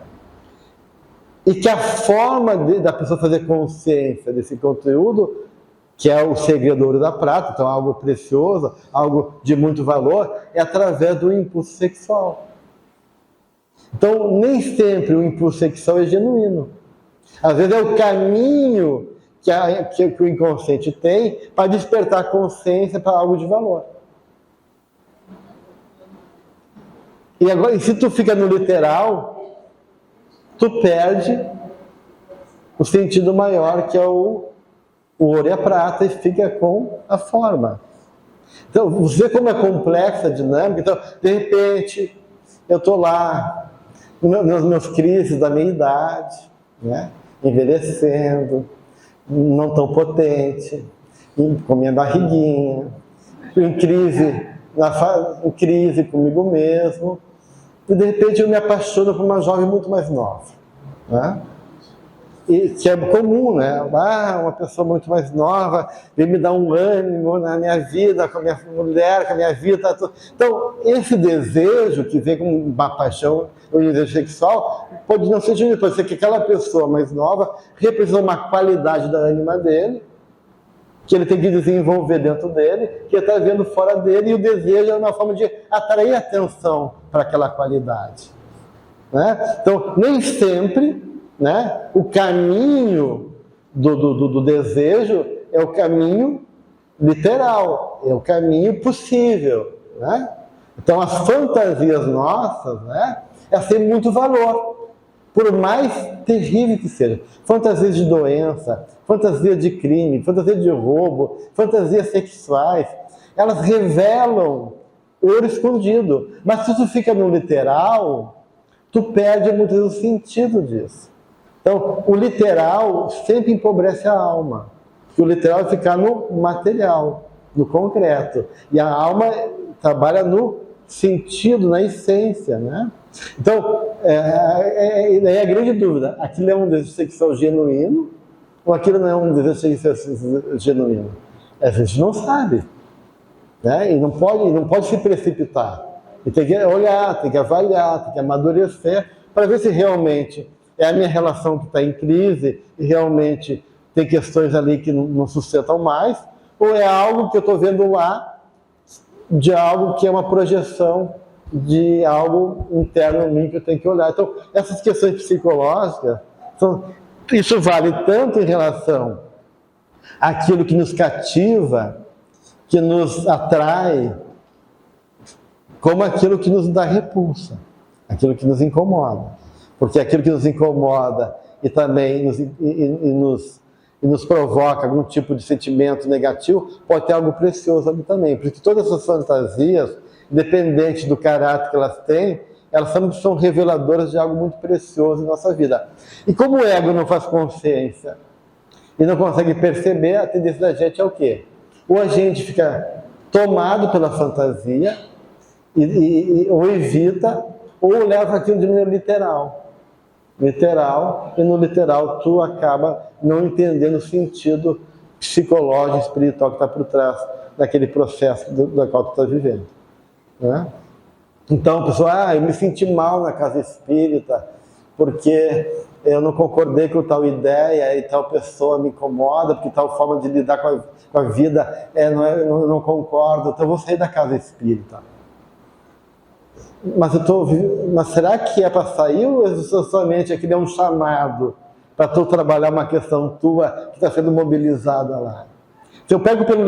E que a forma da pessoa fazer consciência desse conteúdo, que é o segredo do ouro e da prata, então algo precioso, algo de muito valor, é através do impulso sexual. Então, nem sempre o impulso sexual é genuíno. Às vezes é o caminho que o inconsciente tem para despertar a consciência para algo de valor. E se tu fica no literal, tu perde o sentido maior, que é o ouro e a prata, e fica com a forma. Então, você vê como é complexa a dinâmica. Então, de repente, eu estou lá, nos meus crises da minha idade, né? Envelhecendo, não tão potente, com minha barriguinha, em crise comigo mesmo, e de repente eu me apaixono por uma jovem muito mais nova, né? E que é comum, né? Uma pessoa muito mais nova vem me dar um ânimo na minha vida, com a minha mulher, com a minha vida. Então, esse desejo que vem com uma paixão, um desejo sexual, pode não ser genuíno, pode ser que aquela pessoa mais nova representa uma qualidade da ânima dele, que ele tem que desenvolver dentro dele, que ele está vendo fora dele, e o desejo é uma forma de atrair atenção para aquela qualidade, né? Então, nem sempre, né, o caminho do desejo é o caminho literal, é o caminho possível, né? Então, as fantasias nossas, né, elas têm muito valor, por mais terrível que seja. Fantasias de doença, fantasias de crime, fantasias de roubo, fantasias sexuais, elas revelam ouro escondido. Mas se tu fica no literal, tu perde muitas vezes o sentido disso. Então, o literal sempre empobrece a alma. Porque o literal é ficar no material, no concreto. E a alma trabalha no sentido, na essência, né? Então, daí é a grande dúvida. Aquilo é um desejo sexual genuíno ou aquilo não é um desejo sexual genuíno? A gente não sabe, né? E não pode se precipitar. E tem que olhar, tem que avaliar, tem que amadurecer para ver se realmente é a minha relação que está em crise e realmente tem questões ali que não sustentam mais, ou é algo que eu estou vendo lá, de algo que é uma projeção de algo interno em mim que eu tenho que olhar. Então, essas questões psicológicas, isso vale tanto em relação àquilo que nos cativa, que nos atrai, como aquilo que nos dá repulsa, aquilo que nos incomoda. Porque aquilo que nos incomoda e também nos provoca algum tipo de sentimento negativo, pode ter algo precioso ali também. Porque todas essas fantasias, independente do caráter que elas têm, elas são reveladoras de algo muito precioso em nossa vida. E como o ego não faz consciência e não consegue perceber, a tendência da gente é o quê? Ou a gente fica tomado pela fantasia, ou evita, ou leva aquilo de maneira literal. E no literal tu acaba não entendendo o sentido psicológico, espiritual que está por trás daquele processo do qual tu está vivendo. Né? Então, pessoal, eu me senti mal na casa espírita, porque eu não concordei com tal ideia e tal pessoa me incomoda, porque tal forma de lidar com a vida não concordo, então eu vou sair da casa espírita. Mas será que é para sair ou somente aquilo é um chamado para tu trabalhar uma questão tua que está sendo mobilizada lá? Se eu pego pelo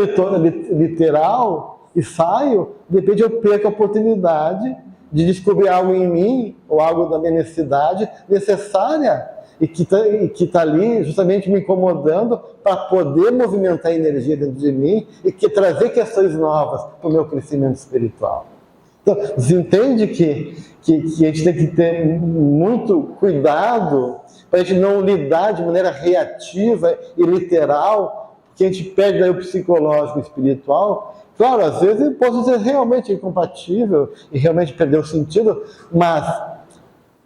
literal e saio, de repente eu perco a oportunidade de descobrir algo em mim, ou algo da minha necessidade necessária, e que está ali justamente me incomodando para poder movimentar a energia dentro de mim e trazer questões novas para o meu crescimento espiritual. Então, você entende que a gente tem que ter muito cuidado para a gente não lidar de maneira reativa e literal, porque a gente perde daí o psicológico e espiritual. Claro, às vezes pode ser realmente incompatível e realmente perder o sentido, mas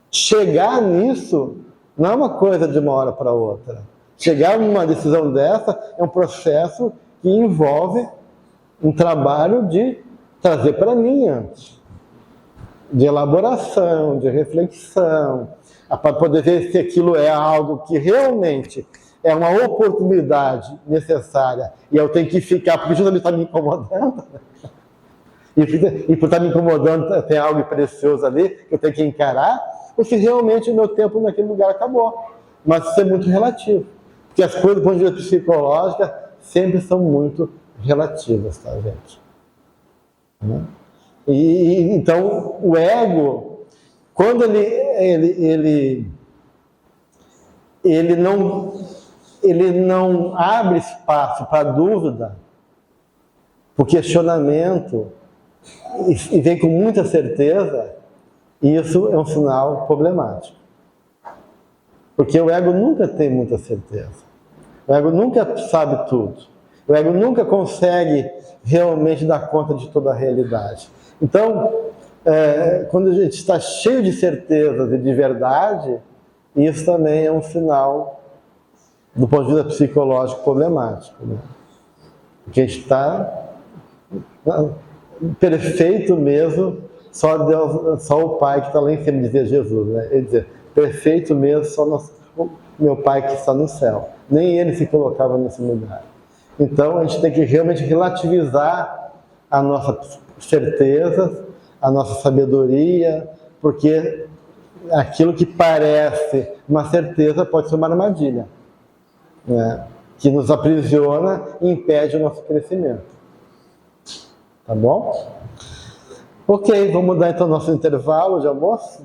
chegar nisso não é uma coisa de uma hora para outra. Chegar numa decisão dessa é um processo que envolve um trabalho de trazer para mim antes, de elaboração, de reflexão, para poder ver se aquilo é algo que realmente é uma oportunidade necessária e eu tenho que ficar, porque justamente está me incomodando, e por estar me incomodando tem algo precioso ali que eu tenho que encarar, ou se realmente o meu tempo naquele lugar acabou. Mas isso é muito relativo, porque as coisas do ponto de vista psicológico sempre são muito relativas, tá, gente? Então o ego, quando ele não abre espaço para dúvida, para o questionamento, e vem com muita certeza, isso é um sinal problemático. Porque o ego nunca tem muita certeza. O ego nunca sabe tudo. O ego nunca consegue realmente dar conta de toda a realidade. Então, quando a gente está cheio de certezas e de verdade, isso também é um sinal, do ponto de vista psicológico, problemático. Né? Porque a gente está perfeito mesmo, só Deus, só o Pai que está lá em cima, dizia Jesus. Né? Ele dizia, perfeito mesmo, só o meu Pai que está no céu. Nem ele se colocava nesse lugar. Então, a gente tem que realmente relativizar a nossa certeza, a nossa sabedoria, porque aquilo que parece uma certeza pode ser uma armadilha, né? Que nos aprisiona e impede o nosso crescimento. Tá bom? Ok, vamos dar então nosso intervalo de almoço.